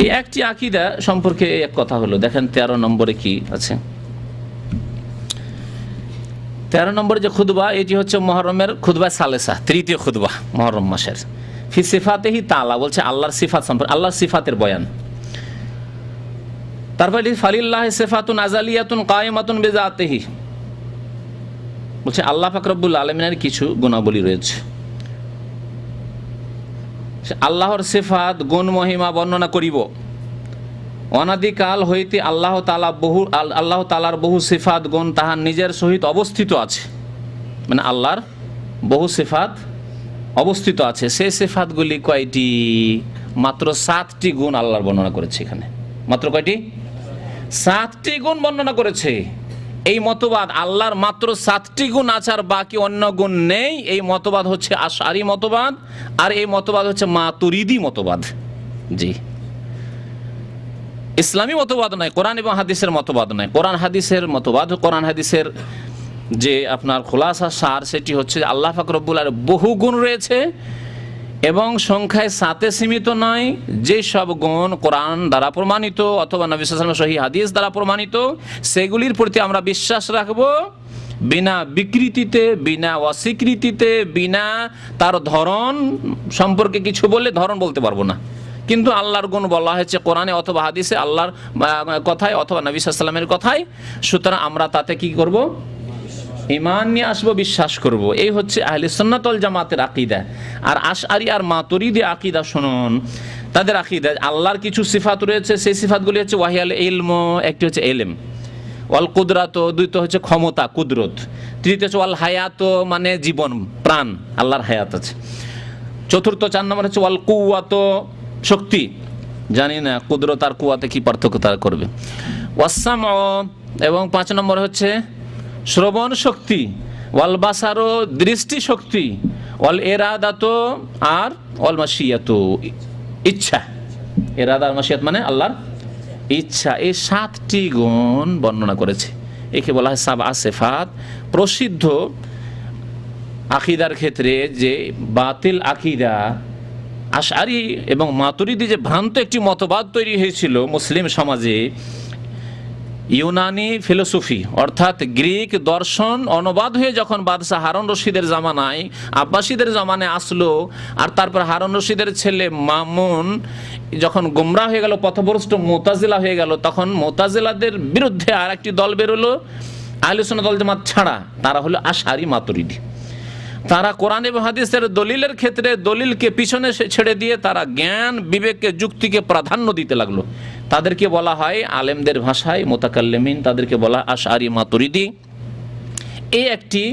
এই একটি আকীদা সম্পর্কে এক কথা হলো। দেখেন 13 নম্বরে কি আছে। 13 নম্বরে যে খুতবা, এটি হচ্ছে মুহররমের খুতবা সালেসা, তৃতীয় খুতবা মুহররম মাসের। ফি সিফাতিহি তাআলা, বলছে আল্লাহর সিফাত সম্পর্কে, আল্লাহর সিফাতের বয়ান। তারপরে ফালিল্লাহি সিফাতুন আযালিয়াতুন কায়েমাতুন বিযাতিহি, বলছে আল্লাহ পাক রব্বুল আলামিনের কিছু গুণাবলী রয়েছে। আল্লাহর সিফাত গুণ মহিমা বর্ণনা করিব। অনাদিকাল হইতে আল্লাহ তাআলার বহু সিফাত গুণ তাহার নিজের সহিত অবস্থিত আছে, মানে আল্লাহর বহু সিফাত অবস্থিত আছে। সেই সিফাতগুলি কয়টি? মাত্র 7টি গুণ আল্লাহর বর্ণনা করেছে এখানে। মাত্র কয়টি? 7টি গুণ বর্ণনা করেছে। এই মতবাদ আল্লাহর মাত্র 7টি গুণ আছে আর বাকি অন্য গুণ নেই, এই মতবাদ হচ্ছে আশআরী মতবাদ, আর এই মতবাদ হচ্ছে মাতুরিদি মতবাদ। জি, ইসলামী মতবাদ নয়, কোরআন এবং হাদিসের মতবাদ নয়। কোরআন হাদিসের মতবাদ, কোরআন হাদিসের যে আপনার খোলাসা সার, সেটি হচ্ছে আল্লাহ পাক রব্বুল আলামিনের বহু গুণ রয়েছে এবং সংখ্যায় 7-এ সীমিত নয়। যে সব গুণ কোরআন দ্বারা প্রমাণিত অথবা নবী সাল্লাল্লাহু আলাইহি ওয়াসাল্লামের সহিহ হাদিস দ্বারা প্রমাণিত, সেগুলির প্রতি আমরা বিশ্বাস রাখব বিনা বিকৃতিতে, বিনা অস্বীকৃতিতে, বিনা তার ধরন সম্পর্কে কিছু বললে ধরন বলতে পারবো না। কিন্তু আল্লাহর গুণ বলা হয়েছে কোরআনে অথবা হাদিসে, আল্লাহর কথায় অথবা নবী সাল্লাল্লাহু আলাইহি ওয়াসাল্লামের কথায়, সুতরাং আমরা তাতে কি করব? ঈমান নিয়ে আসবো, বিশ্বাস করব। এই হচ্ছে আহলে সুন্নাত ওয়াল জামাতের আকীদা। আর আশআরী আর মাতুরিদি আকীদা শুনুন, তাদের আকীদা আল্লাহর কিছু সিফাত রয়েছে, সেই সিফাতগুলি হচ্ছে ওয়াহিয়াল ইলম, একটি হচ্ছে ইলম, ওয়াল কুদরাত, দ্বিতীয় হচ্ছে ক্ষমতা কুদরত, তৃতীয় হচ্ছে ওয়াল হায়াত, মানে জীবন প্রাণ, আল্লাহর হায়াত আছে। চতুর্থ 4 নম্বর হচ্ছে ওয়াল কুওয়াত, শক্তি। জানি না কুদরত আর কুওয়াতে কি পার্থক্য তারা করবে। ওয়াসসাম, এবং 5 নম্বর হচ্ছে শ্রবণ শক্তি, ওয়াল বাসারো দৃষ্টি শক্তি, ওয়াল এরাদাতো আর ওয়াল মাশিয়াতু ইচ্ছা। এরাদা আর মাশিয়াত মানে আল্লাহর ইচ্ছা। এই 7টি গুণ বর্ণনা করেছে। একে বলা হয় সাবআ সিফাত। প্রসিদ্ধ আকীদার ক্ষেত্রে যে বাতিল আকীদা আশআরী এবং মাতুরিদি যে ভ্রান্ত একটি মতবাদ তৈরি হয়েছিল মুসলিম সমাজে, ইউনানি ফিলোসফি অর্থাৎ গ্রিক দর্শন অনুবাদ হয়ে যখন বাদশাহ হারুন রশিদের জামানায় আব্বাসীদের জামানায় আসলো, আর তারপর হারুন রশিদের ছেলে মামুন যখন গোমরাহ হয়ে গেল, পথভ্রষ্ট মুতাজিলা হয়ে গেল, তখন মুতাজিলাদের বিরুদ্ধে আর একটি দল বেরোলো আহলে সুন্নাত ওয়াল জামাত ছাড়া, তারা হলো আশআরী মাতুরিদি। তারা কোরআন এবং হাদিসের দলিলের ক্ষেত্রে দলিলকে পিছনে ছেড়ে দিয়ে তারা জ্ঞান বিবেককে যুক্তিকে প্রাধান্য দিতে লাগলো। তাদেরকে বলা হয় আলেমদের ভাষায় মুতাকাল্লিমিন, তাদেরকে বলা আশআরী মাতুরিদি। এই একটি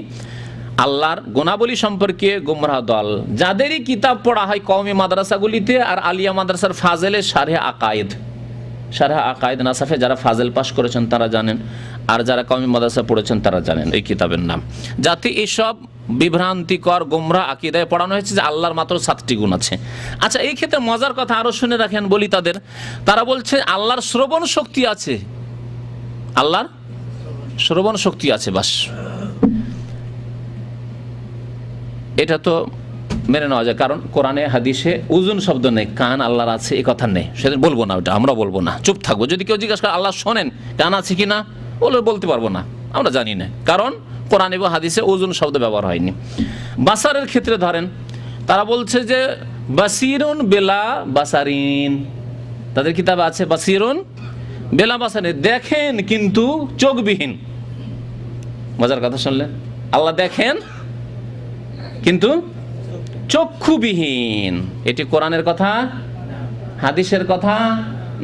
আল্লাহর গুণাবলী সম্পর্কে গুমরাহ দল, যাদেরই কিতাব পড়া হয় কওমি মাদ্রাসাগুলিতে আর আলিয়া মাদ্রাসার ফাজেলে শারহে আকায়েদ নাসাফে যারা ফাজেল পাশ করেছেন তারা জানেন, আর যারা কওমি মাদ্রাসা পড়েছেন তারা জানেন এই কিতাবের নাম। যাতে এইসব বিভ্রান্তিকর গুমরাহ আকীদায় পড়ানো হয়েছে যে আল্লাহর মাত্র 7টি গুণ আছে। আচ্ছা, এই ক্ষেত্রে মজার কথা আরো শুনে রাখেন, বলি তাদের। তারা বলছে আল্লাহর শ্রবণ শক্তি আছে, আল্লাহর শ্রবণ শক্তি আছে, বাস। এটা তো মেনে নেওয়া যায়, কারণ কোরআনে হাদিসে উযুন শব্দ নেই, কান আল্লাহর আছে এই কথা নেই। সেটা বলবো না, ওটা আমরা বলবো না, চুপ থাকবো। যদি কেউ জিজ্ঞাসা করে আল্লাহ শোনেন, কান আছে কিনা, বলতে পারবো না, আমরা জানি না, কারণ কোরআন এবং হাদিসে উযুন শব্দ ব্যবহার হয়নি। বাসারের ক্ষেত্রে ধরেন, তারা বলছে যে বাসিরুন বেলা বাসারিন, তাদের কিতাবে আছে বাসিরুন বেলা বাসারিন, দেখেন কিন্তু চোখবিহীন। মজার কথা শুনলেন, আল্লাহ দেখেন কিন্তু চক্ষুবিহীন। এটি কোরআনের কথা, হাদিসের কথা,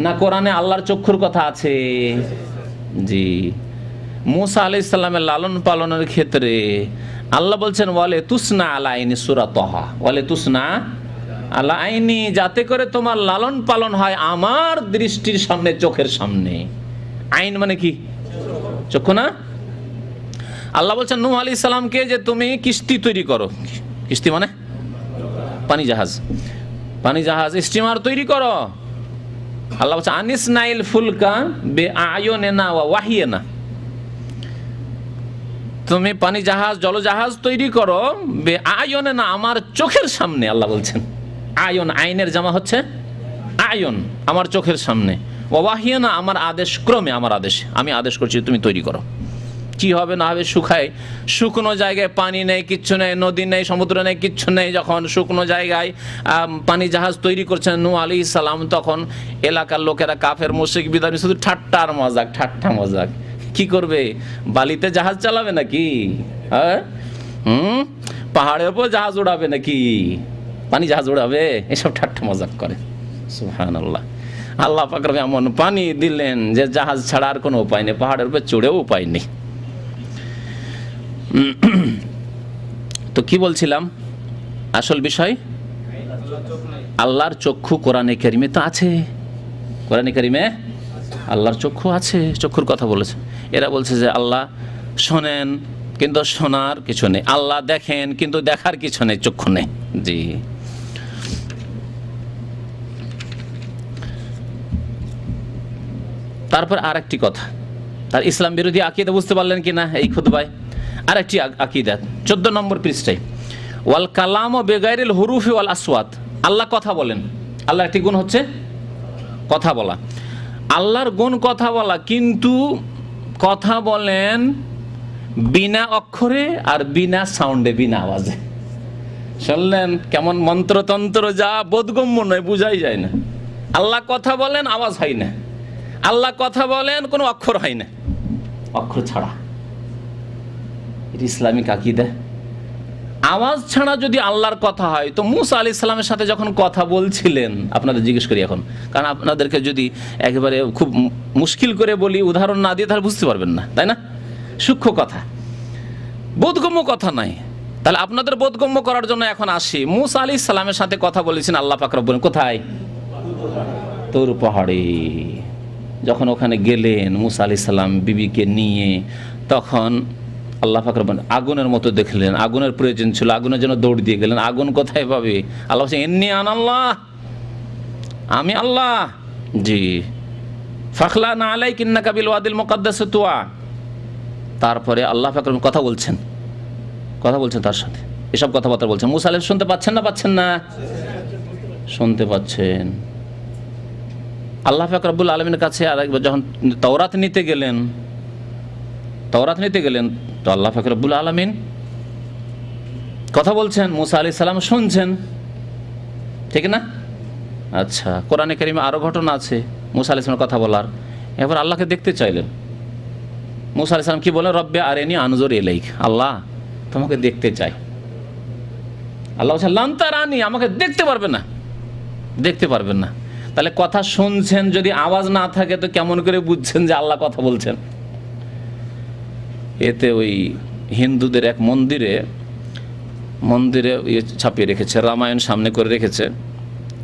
না কোরআনে আল্লাহর চক্ষুর কথা আছে? জি। মুসা আলাইহিস সালামের লালন পালনের ক্ষেত্রে আল্লাহ বলছেন ওয়ালে তুসনা আলা আইনি, সূরা তাহা, ওয়ালে তুসনা আলা আইনি, যাতে করে তোমার লালন পালন হয় আমার দৃষ্টির সামনে, চোখের সামনে। আইন মানে কি? চক্ষু না? আল্লাহ বলছেন নূহ আলাইহিস সালামকে যে তুমি কিস্তি তৈরি করো। কিস্তি মানে পানি জাহাজ, স্টিমার তৈরি করো। আল্লাহ বলছে আনিস নাইল ফুলকা বে আয়ুনিনা ওয়া ওয়াহিয়িনা, তুমি পানি জাহাজ, জলজাহাজ তৈরি করো বে আয়ুনিনা, আমার চোখের সামনে। আল্লাহ বলছেন আয়ন, আইনের জামা হচ্ছে আয়ন, আমার চোখের সামনে। ওয়া ওয়াহিয়িনা, আমার আদেশ ক্রমে, আমার আদেশে আমি আদেশ করছি তুমি তৈরি করো। কি হবে না হবে, শুকনো জায়গায় পানি নেই, কিচ্ছু নেই, নদী নেই, সমুদ্র নেই, কিচ্ছু নেই, যখন শুকনো জায়গায় পানি জাহাজ তৈরি করছেন নূহ আলাইহিস সালাম, তখন এলাকার লোকেরা কাফের মুশরিক বিদ্বেষী শুধু ঠাট্টা মজাক। কি করবে? বালিতে জাহাজ চালাবে নাকি? হ্যাঁ, পাহাড়ের উপর জাহাজ উড়াবে নাকি? পানি জাহাজ উড়াবে? এসব ঠাট্টা মজাক করে। সুবহানাল্লাহ। আল্লাহ পাক এমন পানি দিলেন যে জাহাজ ছাড়া আর কোনো উপায় নেই, পাহাড়ের উপর চড়েও উপায় নেই। তো কি বলছিলাম, আসল বিষয় আল্লাহর চক্ষু কোরআনে কারিমে তো আছে, কোরআনে কারিমে আল্লাহর চক্ষু আছে, চক্ষুর কথা বলেছে। এরা বলছে যে আল্লাহ শোনেন কিন্তু শোনার কিছু নেই, আল্লাহ দেখেন কিন্তু দেখার কিছু নেই, চক্ষু নেই। জি। তারপর আর একটি কথা, তার ইসলাম বিরোধী আকীদা বুঝতে পারলেন কিনা এই খুতবায়? আর একটি আকীদা 14 নম্বর পৃষ্ঠায়, ওয়াল কালাম বেগাইরিল হুরুফি ওয়াল আসওয়াত, আল্লাহ কথা বলেন। আল্লাহর একটি গুণ হচ্ছে কথা বলা। আল্লাহর গুণ কথা বলা, কিন্তু কথা বলেন বিনা অক্ষরে আর বিনা সাউন্ডে, বিনা আওয়াজে। শুনলেন কেমন মন্ত্রতন্ত্র, যা বোধগম্য নয়, বুঝাই যায় না। আল্লাহ কথা বলেন, আওয়াজ হয় না। আল্লাহ কথা বলেন, কোনো অক্ষর হয় না, অক্ষর ছাড়া। এটা ইসলামিক আকীদা। আওয়াজ ছাড়া যদি আল্লাহর কথা হয়, তো মুসা আলাইহিস সালামের সাথে যখন কথা বলছিলেন, আপনাদের জিজ্ঞেস করি এখন, কারণ আপনাদেরকে যদি একেবারে খুব মুশকিল করে বলি, উদাহরণ না দিয়ে, তাহলে বুঝতে পারবেন না, তাই না? সূক্ষ্ম কথা, বোধগম্য কথা নাই। তাহলে আপনাদের বোধগম্য করার জন্য এখন আসি। মুসা আলাইহিস সালামের সাথে কথা বলেছেন আল্লাহ পাক রব্বুল, কোথায়? তুর পাহাড়ে। যখন ওখানে গেলেন মুসা আলাইহিস সালাম বিবিকে নিয়ে, তখন আল্লাহ পাক রব্বুল আগুনের মতো দেখলেন, আগুনের প্রয়োজন ছিল, আগুনের জন্য দৌড় দিয়ে গেলেন। আগুন কোথায় পাবে? আল্লাহ বলছেন ইন্নী আনাল্লাহ, আমি আল্লাহ। জি, ফাখলানা আলাইকা ইন্নাকা বিল ওয়াদিল মুকাদ্দাস তুয়া। তারপরে আল্লাহ পাক রব্বুল কথা বলছেন তার সাথে, এসব কথাবার্তা বলছেন। মুসা আলাইহিস শুনতে পাচ্ছেন না? শুনতে পাচ্ছেন। আল্লাহ পাক রব্বুল আলামিনের কাছে আরেকবার যখন তাওরাত নিতে গেলেন তো আল্লাহ পাক রব্বুল আলামিন কথা বলছেন, মুসা আলাইহিস সালাম শুনছেন, ঠিক না? আচ্ছা, কোরআনে কারিমে আরো ঘটনা আছে মুসা আলাইহিস সালামের কথা বলার। এবার আল্লাহকে দেখতে চাইলেন। মুসা আলাইহিস সালাম কি বলেন? রব্বি আরিনি আনজুর ইলাইক, আল্লাহ তোমাকে দেখতে চাই। আল্লাহ বলছেন লান তারানি, আমাকে দেখতে পারবেন না। তাহলে কথা শুনছেন, যদি আওয়াজ না থাকে তো কেমন করে বুঝছেন যে আল্লাহ কথা বলছেন? এতে ওই হিন্দুদের এক মন্দিরে ছাপিয়ে রেখেছে, রামায়ণ সামনে করে রেখেছে,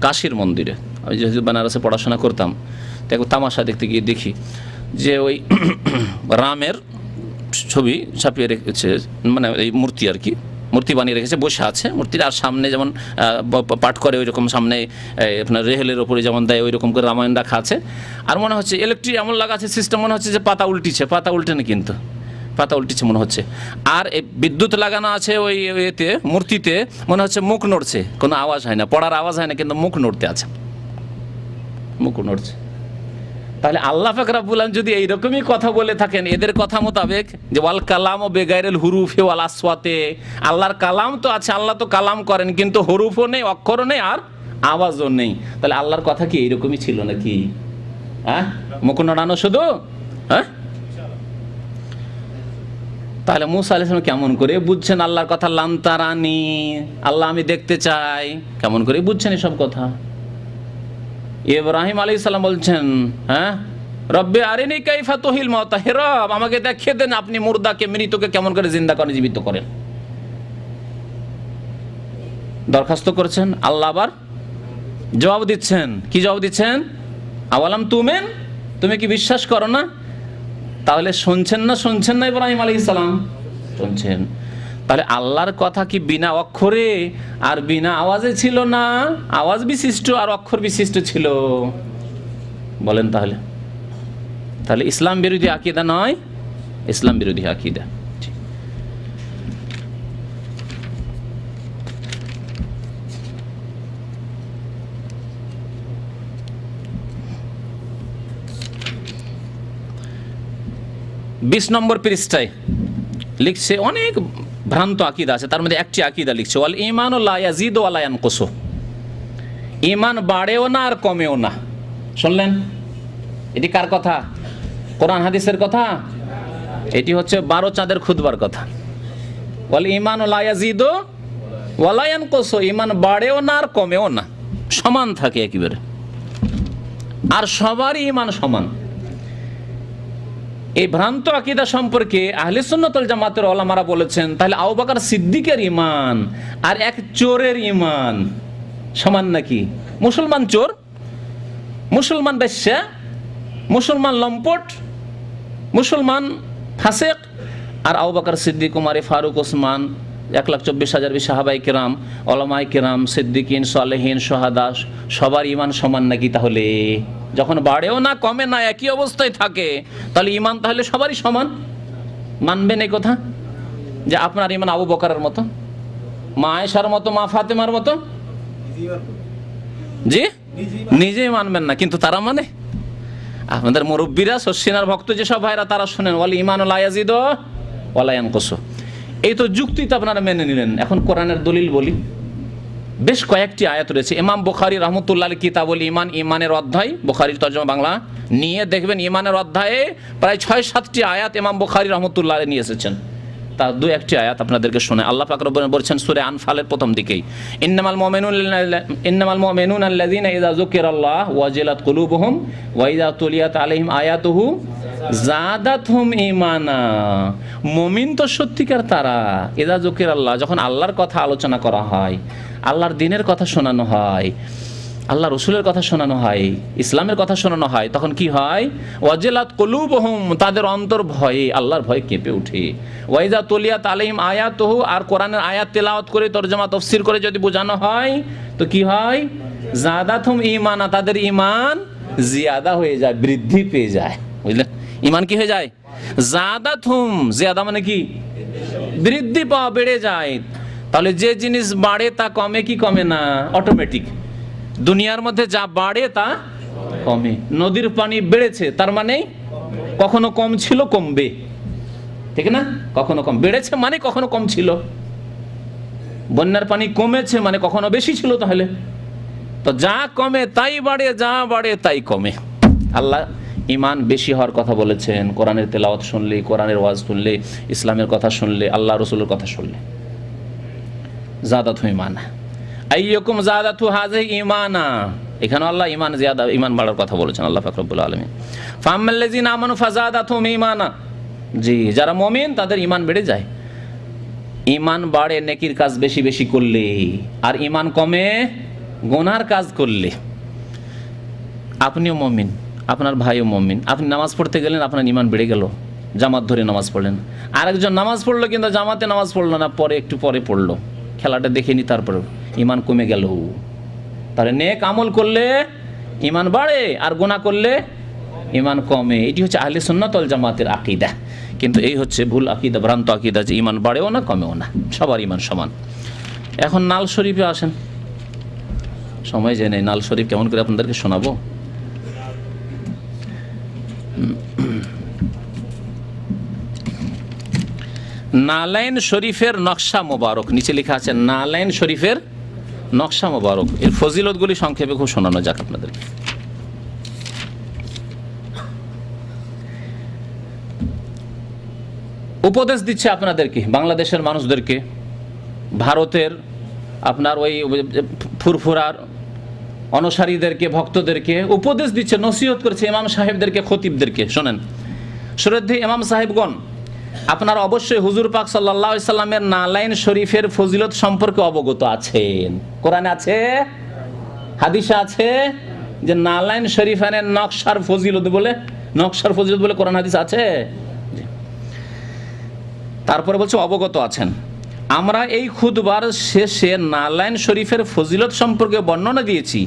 কাশীর মন্দিরে। আমি যেহেতু বেনারসে পড়াশোনা করতাম, তো তামাশা দেখতে গিয়ে দেখি যে ওই রামের ছবি ছাপিয়ে রেখেছে, মানে এই মূর্তি আর কি, মূর্তি বানিয়ে রেখেছে, বসে আছে মূর্তির, আর সামনে যেমন পাঠ করে ওই রকম সামনে আপনার রেহেলের ওপরে যেমন দেয় ওই রকম করে রামায়ণ রাখা আছে। আর মনে হচ্ছে ইলেকট্রিক এমন লাগা আছে সিস্টেম, মনে হচ্ছে যে পাতা উল্টে না, কিন্তু পাতা উল্টিছে মনে হচ্ছে। আর বিদ্যুৎ লাগানো আছে ওই এতে মূর্তিতে, মনে হচ্ছে মুখ নড়ছে, কোনো আওয়াজ হয় না, পড়ার আওয়াজ হয় না, কিন্তু মুখ নড়তে আছে, মুখ নড়ছে। তাহলে আল্লাহ পাক রব্বুল আলামিন যদি এইরকমই কথা বলে থাকেন এদের কথা মোতাবেক, যে ওয়াল কালাম ও বেগাইরুল হুরুফে ওয়াল আসওয়াতে, আল্লাহর কালাম তো আছে, আল্লাহ তো কালাম করেন, কিন্তু হরুফও নেই, অক্ষরও নেই, আর আওয়াজও নেই। তাহলে আল্লাহর কথা কি এইরকমই ছিল নাকি? হ্যাঁ, মুখ নড়ানো শুধু? হ্যাঁ, তাহলে মুসা আলাইহিস সালাম কেমন করে বুঝছেন আল্লাহর কথা? লান তারানি, আল্লাহ আমি দেখতে চাই, কেমন করে বুঝছেন এসব কথা? ইব্রাহিম আলাইহিস সালাম বলছেন, হ্যাঁ, রব্বি আরিনি কাইফা তুহিল মাউতা, হে রব আমাকে দেখিয়ে দেন আপনি মুর্দাকে, মৃতকে কেমন করে জিন্দা করেন, জীবিত করেন। দরখাস্ত করেছেন, আল্লাহ আবার জবাব দিচ্ছেন। কি জবাব দিচ্ছেন? আওয়ালাম তুমিন, তুমি কি বিশ্বাস করো না? তাহলে শুনছেন না ইব্রাহিম আলাইহিস সালাম? শুনছেন। তাহলে আল্লাহর কথা কি বিনা অক্ষরে আর বিনা আওয়াজে ছিল না, আওয়াজ বিশিষ্ট আর অক্ষর বিশিষ্ট ছিল? বলেন তাহলে ইসলাম বিরোধী আকীদা নয়, ইসলাম বিরোধী আকীদা। বিশ নম্বর পৃষ্ঠায় লিখছে অনেক ভ্রান্ত আকীদা আছে, তার মধ্যে একটি আকীদা লিখছে ওয়াল ঈমানু লা ইয়াজিদু ওয়া লা ইয়ানকুসু, ঈমান বাড়েও না আর কমেও না। শুনলেন? এটি কার কথা? কোরআন হাদিসের কথা? এটি হচ্ছে 12 চাঁদের খুতবার কথা। ওয়াল ঈমানু লা ইয়াজিদু ওয়া লা ইয়ানকুসু, ঈমান বাড়েও না আর কমেও না, সমান থাকে একেবারে, আর সবারই ঈমান সমান। এই ভ্রান্ত আকীদা সম্পর্কে আহলে সুন্নাত ওয়াল জামাতের উলামারা বলেছেন, তাহলে আবু বকর সিদ্দিকের ঈমান আর এক চোরের ঈমান সমান নাকি? মুসলমান চোর, মুসলমান বেশ্যা, মুসলমান লম্পট, মুসলমান ফাসিক, আর আবু বকর সিদ্দিক, উমর ফারুক, ওসমান, 1,24,000 সাহাবায়ে কেরাম, উলামায়ে কেরাম, সিদ্দিকিন, সালেহিন, শুহাদা, সবার ঈমান সমান নাকি? তাহলে যখন বাড়েও না কমে না একই অবস্থায় থাকে, তাহলে ঈমান তাহলে সবারই সমান। মানবেন এই কথা যে আপনার ঈমান আবু বকরের মতো, মা আয়েশার মতো, মা ফাতেমার মতো? জি, নিজেই মানবেন না, কিন্তু তারা মানে? আপনাদের মুরব্বীরা, শশিনার ভক্ত যেসব ভাইরা, তারা শোনেন ওয়াল ঈমানু লা ইয়াজিদু ওয়া লা ইয়ানকুসু। এই তো যুক্তি তো আপনারা মেনে নিলেন। এখন কোরআনের দলিল বলি। বেশ কয়েকটি আয়াত রয়েছে। ইমাম বুখারী রাহমাতুল্লাহ আলাইহি কিতাবুল ঈমান, ঈমানের অধ্যায়, বুখারীর তরজমা বাংলা নিয়ে দেখবেন ঈমানের অধ্যায়ে প্রায় 6-7টি আয়াত ইমাম বুখারী রাহমাতুল্লাহ আলাইহি নিয়ে এসেছেন। তার দুই একটি আয়াত আপনাদেরকে শোনায়। আল্লাহ পাক রব্বুল আলামিন বলেছেন সূরা আনফালের প্রথম দিকেই, ইন্নামাল মুমিনুনা আল্লাযীনা ইযা যুকিরাল্লাহ ওয়াজিলাত কুলুবুহুম ওয়া ইযা তুলিয়াত আলাইহিম আয়াতুহু জাদাতহুম ঈমানা। মুমিন তো সত্যিকার তারা, ইযা যুকিরাল্লাহ, যখন আল্লাহর কথা আলোচনা করা হয়, আল্লাহর দ্বীনের কথা শোনানো হয়, আল্লাহ রসুলের কথা শোনানো হয়, ইসলামের কথা শোনানো হয়, তখন কি হয়? ওয়াজিলাত কুলুবুহুম, তাদের অন্তর ভয়ে, আল্লাহর ভয়ে কেঁপে ওঠে। ওয়াইজা তুলিয়াত আলাইহিম আয়াতুহু, আর কোরআনের আয়াত তেলাওয়াত করে তরজমা তফসির করে যদি বোঝানো হয় তো কি হয়? জাদাতুহুম ঈমানা, তাদের ঈমান জিয়াদা হয়ে যায়, বৃদ্ধি পেয়ে যায়। বুঝলেন? ঈমান কি হয়ে যায়? জাদাতুহুম, জিয়াদা মানে কি? বৃদ্ধি পাওয়া, বেড়ে যায়। তাহলে যে জিনিস বাড়ে তা কমে কি কমে না? অটোমেটিক। দুনিয়ার মধ্যে যা বাড়ে তা কমে। নদীর পানি বেড়েছে, তার মানে কখনো কম ছিল, কমবে, ঠিক না? কখনো কম বেড়েছে মানে কখনো কম ছিল। বন্যার পানি কমেছে মানে কখনো বেশি ছিল। তাহলে তো যা কমে তাই বাড়ে, যা বাড়ে তাই কমে। আল্লাহ ঈমান বেশি হওয়ার কথা বলেছেন কোরআনের তেলাওয়াত শুনলে, কোরআনের ওয়াজ শুনলে, ইসলামের কথা শুনলে, আল্লাহ রসুলের কথা শুনলে। জাদাতু ঈমানা, আইয়ুকুম জাদাতু হাযিহি ঈমানা, এখানে আল্লাহ ঈমান জিয়াদা, ঈমান বাড়ার কথা বলেছেন আল্লাহ পাক রব্বুল আলামিন। ফাআম্মাল্লাযিনা আমানু ফাযাদাতুহুম ঈমানা, জি, যারা মুমিন তাদের ঈমান বেড়ে যায়। ঈমান বাড়ে নেকির কাজ বেশি বেশি করলে, আর ঈমান কমে গুনার কাজ করলে। আপনিও মুমিন, আপনার ভাইও মুমিন, আপনি নামাজ পড়তে গেলেন, আপনার ঈমান বেড়ে গেল, জামাত ধরে নামাজ পড়লেন। আরেকজন নামাজ পড়লো কিন্তু জামাতে নামাজ পড়লো না, পরে একটু পরে পড়লো, খেলাটা দেখে নি, তারপরে ঈমান কমে গেল। তাহলে নেক আমল করলে ঈমান বাড়ে, আর গুনাহ করলে ঈমান কমে। এটি হচ্ছে আহলে সুন্নাত ওয়াল জামাতের আকীদা। কিন্তু এই হচ্ছে ভুল আকীদা, ভ্রান্ত আকীদা, যে ঈমান বাড়েও না কমেও না, সবার ঈমান সমান। এখন নাল শরীফে আসেন, সময় যে নেই, নাল শরীফ কেমন করে আপনাদেরকে শোনাবো। নালাইন শরীফের নকশা মোবারক, নিচে লেখা আছে নালাইন শরীফের নকশা মোবারক। এর ফজিলতগুলি সংক্ষেপে খুব শোনানো যাক আপনাদের। উপদেশ দিচ্ছে আপনাদেরকে, বাংলাদেশের মানুষদেরকে, ভারতের আপনার ওই ফুরফুরার অনুসারীদেরকে, ভক্তদেরকে উপদেশ দিচ্ছে, নসিহত করছে ইমাম সাহেবদেরকে, খতিবদেরকে। শোনেন, শ্রদ্ধেয় ইমাম সাহেবগণ, আপনারা অবশ্যই হুজুর পাক সাল্লাল্লাহু আলাইহি সাল্লামের নালাইন শরীফের ফজিলত সম্পর্কে অবগত আছেন। কোরআনে আছে, হাদিসে আছে যে নালাইন শরীফের নকশার ফজিলত বলে, নকশার ফজিলত বলে কোরআন হাদিস আছে। তারপরে বলছে অবগত আছেন। আমরা এই খুতবার শেষে নালাইন শরীফের ফজিলত সম্পর্কে বর্ণনা দিয়েছি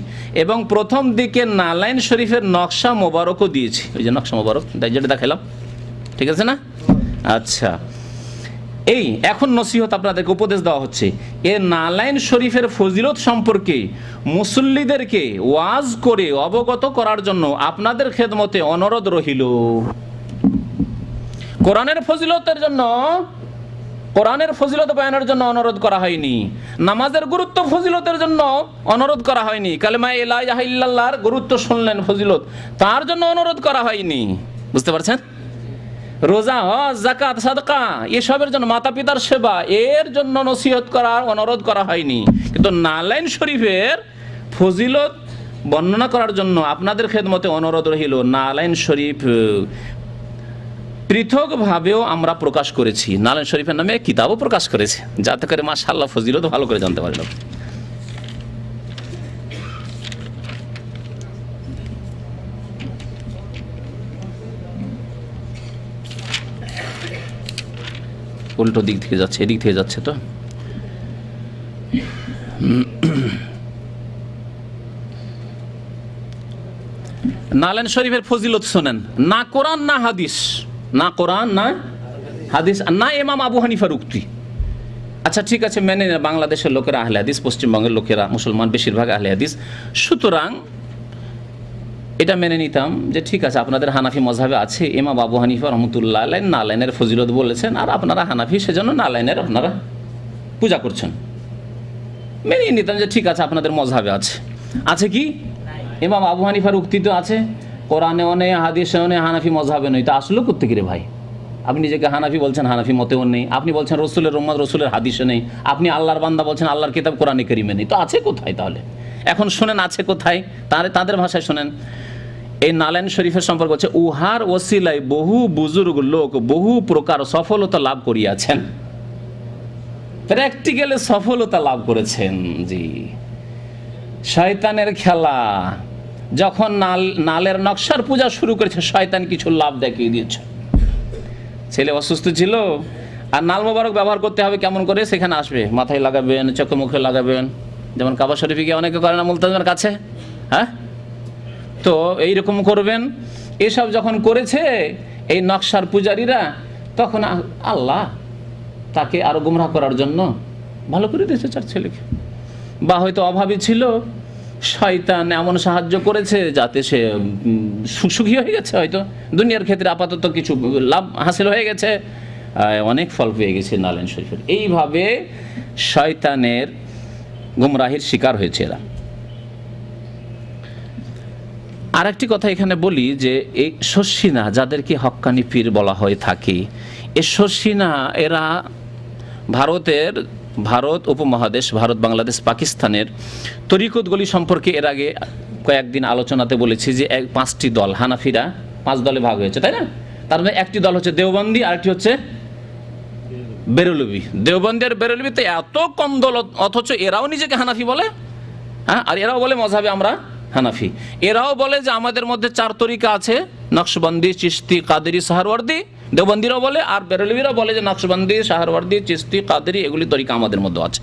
এবং প্রথম দিকে নালাইন শরীফের নকশা মোবারকও দিয়েছি। ওই যে নকশা মোবারক যেটা দেখালাম, ঠিক আছে না? আচ্ছা, এই এখন নসিহত আপনাদেরকে উপদেশ দেওয়া হচ্ছে। এ নালাইন শরীফের ফজিলত সম্পর্কে মুসল্লিদেরকে ওয়াজ করে অবগত করার জন্য আপনাদের খেদমতে অনুরোধ রহিল। কোরআনের ফজিলতের জন্য, কোরআনের ফজিলত বয়ানের জন্য অনুরোধ করা হয়নি, নামাজের গুরুত্ব ফজিলতের জন্য অনুরোধ করা হয়নি, কালেমা লা ইলাহা ইল্লাল্লাহর গুরুত্ব শুনলেন, ফজিলত, তার জন্য অনুরোধ করা হয়নি। বুঝতে পারছেন? রোজা, হজ, যাকাত, সাদকা এসবের জন্য, মাতা পিতার সেবা, এর জন্য নসিহত করার অনুরোধ করা হয়নি। কিন্তু নালাইন শরীফের ফজিলত বর্ণনা করার জন্য আপনাদের খেদমতে অনুরোধ রহিল। নালাইন শরীফ পৃথকভাবেও আমরা প্রকাশ করেছি, নালাইন শরীফের নামে কিতাবও প্রকাশ করেছে, যাতে করে মাশাআল্লাহ ফজিলত ভালো করে জানতে পারেন। উল্টো দিক থেকে যাচ্ছে, এদিক থেকে যাচ্ছে তো। নালাইন শরীফের ফজিলত শোনেন, না কোরআন না হাদিস, না কোরআন না হাদিস, না ইমাম আবু হানিফার উক্তি। আচ্ছা ঠিক আছে, মেনে বাংলাদেশের লোকেরা আহলে হাদিস, পশ্চিমবঙ্গের লোকেরা মুসলমান বেশিরভাগ আহলে হাদিস, সুতরাং এটা মেনে নিতাম যে ঠিক আছে, আপনাদের হানাফি মযহাবে আছে ইমাম আবু হানিফা রহমতুল্লাহ আলাইহি নালাইনের ফজিলত বলেছেন, আর আপনারা হানাফি, সেজন্য নালাইনের আপনারা পূজা করছেন। মেনে নিতাম যে ঠিক আছে, আপনাদের মযহাবে আছে। আছে কি? ইমাম আবু হানিফার উক্তি তো আছে, কোরআনেও নেই, হাদিসেও নেই, হানাফি মযহাবে নেই। তা আসলো কোত্থেকে রে ভাই? আপনি নিজেকে হানাফি বলছেন, হানাফি মতেও নেই। আপনি বলছেন রসুলের উম্মত, রসুলের হাদিসে নেই। আপনি আল্লাহর বান্দা বলছেন, আল্লাহর কিতাব কোরআনে কারীমে নেই। তো আছে কোথায় তাহলে? এখন শুনেন আছে কোথায়, তাদের ভাষায় শুনেন। এই নালাইন শরীফের সম্পর্কে হচ্ছে, উহার ওসিলায় বহু বুজুর্গ লোক বহু প্রকার সফলতা লাভ করিয়াছেন, প্র্যাকটিক্যালি সফলতা লাভ করেছেন। জি, শয়তানের খেলা। যখন নালের নকশার পূজা শুরু করেছে, শয়তান কিছু লাভ দেখিয়ে দিয়েছে। ছেলে অসুস্থ ছিল, আর নাল মোবারক ব্যবহার করতে হবে কেমন করে, সেখানে আসবে, মাথায় লাগাবেন, চোখে মুখে লাগাবেন, যেমন কাবা শরীফে গিয়ে অনেকে করে না মুলতাজিমের কাছে, হ্যাঁ, তো এইরকম করবেন। এসব যখন করেছে এই নকশার পূজারীরা, তখন আল্লাহ তাকে আরো গুমরাহ করার জন্য ভালো করে দিয়েছে চার ছেলেকে। বা হয়তো অভাবী ছিল, শয়তান এমন সাহায্য করেছে যাতে সে সুখী হয়ে গেছে, হয়তো দুনিয়ার ক্ষেত্রে আপাতত কিছু লাভ হাসিল হয়ে গেছে, অনেক ফল পেয়ে গেছে নালেন শরীফের। এইভাবে শয়তানের গুমরাহির শিকার হয়েছে এরা। আর একটি কথা এখানে বলি যে এই শর্ষিনা, যাদেরকে হক্কানি পীর বলা হয়ে থাকে, এই শর্ষিনা এরা ভারত উপমহাদেশ, ভারত, বাংলাদেশ, পাকিস্তানের তরিকতগুলি সম্পর্কে এর আগে কয়েকদিন আলোচনাতে বলেছি যে 5টি দল, হানাফিরা 5 দলে ভাগ হয়েছে, তাই না? তার মধ্যে একটি দল হচ্ছে দেওবন্দি, আরেকটি হচ্ছে বেরলভী। দেওবন্দি আর বেরলভীতে এত কম দল, অথচ এরাও নিজেকে হানাফি বলে, হ্যাঁ, আর এরাও বলে মযহাবে আমরা হানাফি। এরাও বলে যে আমাদের মধ্যে 4 তরিকা আছে, নকশবন্দি, চিশতি, কাদেরি, সাহারওয়ার্দী। দেওবন্দিরাও বলে, আর বেরলভীরাও বলে যে নকশবন্দি, সাহারওয়ার্দী, চিশতি, কাদেরি এগুলি তরিকা আমাদের মধ্যে আছে।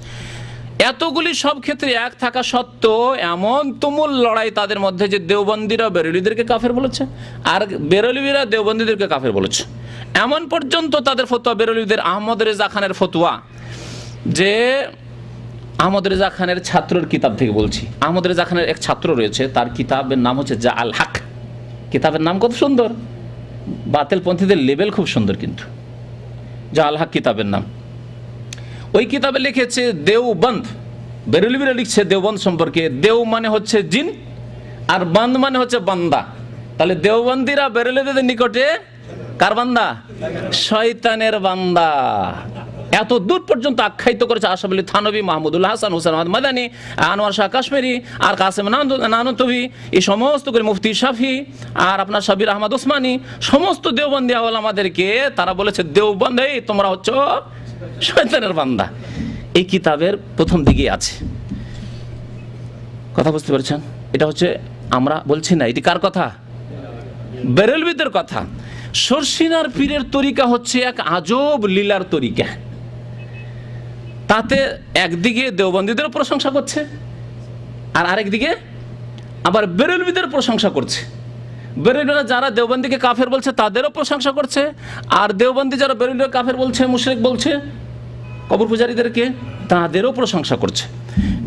এতগুলি সব ক্ষেত্রে এক থাকা সত্ত্বেও এমন তুমুল লড়াই তাদের মধ্যে যে দেওবন্দিরা বেরলভীদেরকে কাফের বলেছে, আর বেরলভীরা দেওবন্দিদেরকে কাফের বলেছে। এমন পর্যন্ত তাদের ফতোয়া, বেরলভীদের আহমদ রেজা খানের ফতোয়া, যে আহমদ রেজা খানের ছাত্রর কিতাব থেকে বলছি, আহমদ রেজা খানের এক ছাত্র রয়েছে, তার কিতাবের নাম হচ্ছে জা আল হক। কিতাবের নাম কত সুন্দর, বাতিলপন্থীদের লেবেল খুব সুন্দর, কিন্তু জা আল হক কিতাবের নাম। ওই কিতাবে লিখেছে দেওবন্দ, বেরলভীরা লিখছে দেওবন্দ সম্পর্কে, দেও মানে হচ্ছে জিন, আর বন্দ মানে হচ্ছে বান্দা। তাহলে দেওবন্দিরা বেরলভীদের নিকটে কার বান্দা? শয়তানের বান্দা। এত দূর পর্যন্ত আখ্যায়িত করেছে আশরাফ আলী থানভী, মাহমুদুল্লাহ হাসান, হুসেন আহমদ মাদানী, আনোয়ার শাহ কাশ্মীরি, আর কাসেম নানতভী, এই সমস্ত করে মুফতি শাফি, আর আপনার সাবির আহমদ ওসমানী, সমস্ত দেওবন্দি আলেমদেরকে তারা বলেছে দেওবন্দ, এই তোমরা হচ্ছে শয়তানের বান্দা। এই কিতাবের প্রথম দিকে আছে। কথা বুঝতে পারছেন? এটা হচ্ছে, আমরা বলছি না, এটি কার কথা? বেরলভীদের কথা। শর্ষিনার পীরের তরিকা হচ্ছে এক আজব লীলার তরিকা। তাতে একদিকে দেওবন্দীদের প্রশংসা করছে, আর আরেকদিকে আবার বেরলভীদের প্রশংসা করছে। বেরলভীরা যারা দেওবন্দীকে কাফের বলছে তাদেরও প্রশংসা করছে, আর দেওবন্দী যারা বেরলভীদের কাফের বলছে, মুশরিক বলছে কবর পূজারীদেরকে, তাদেরও প্রশংসা করছে।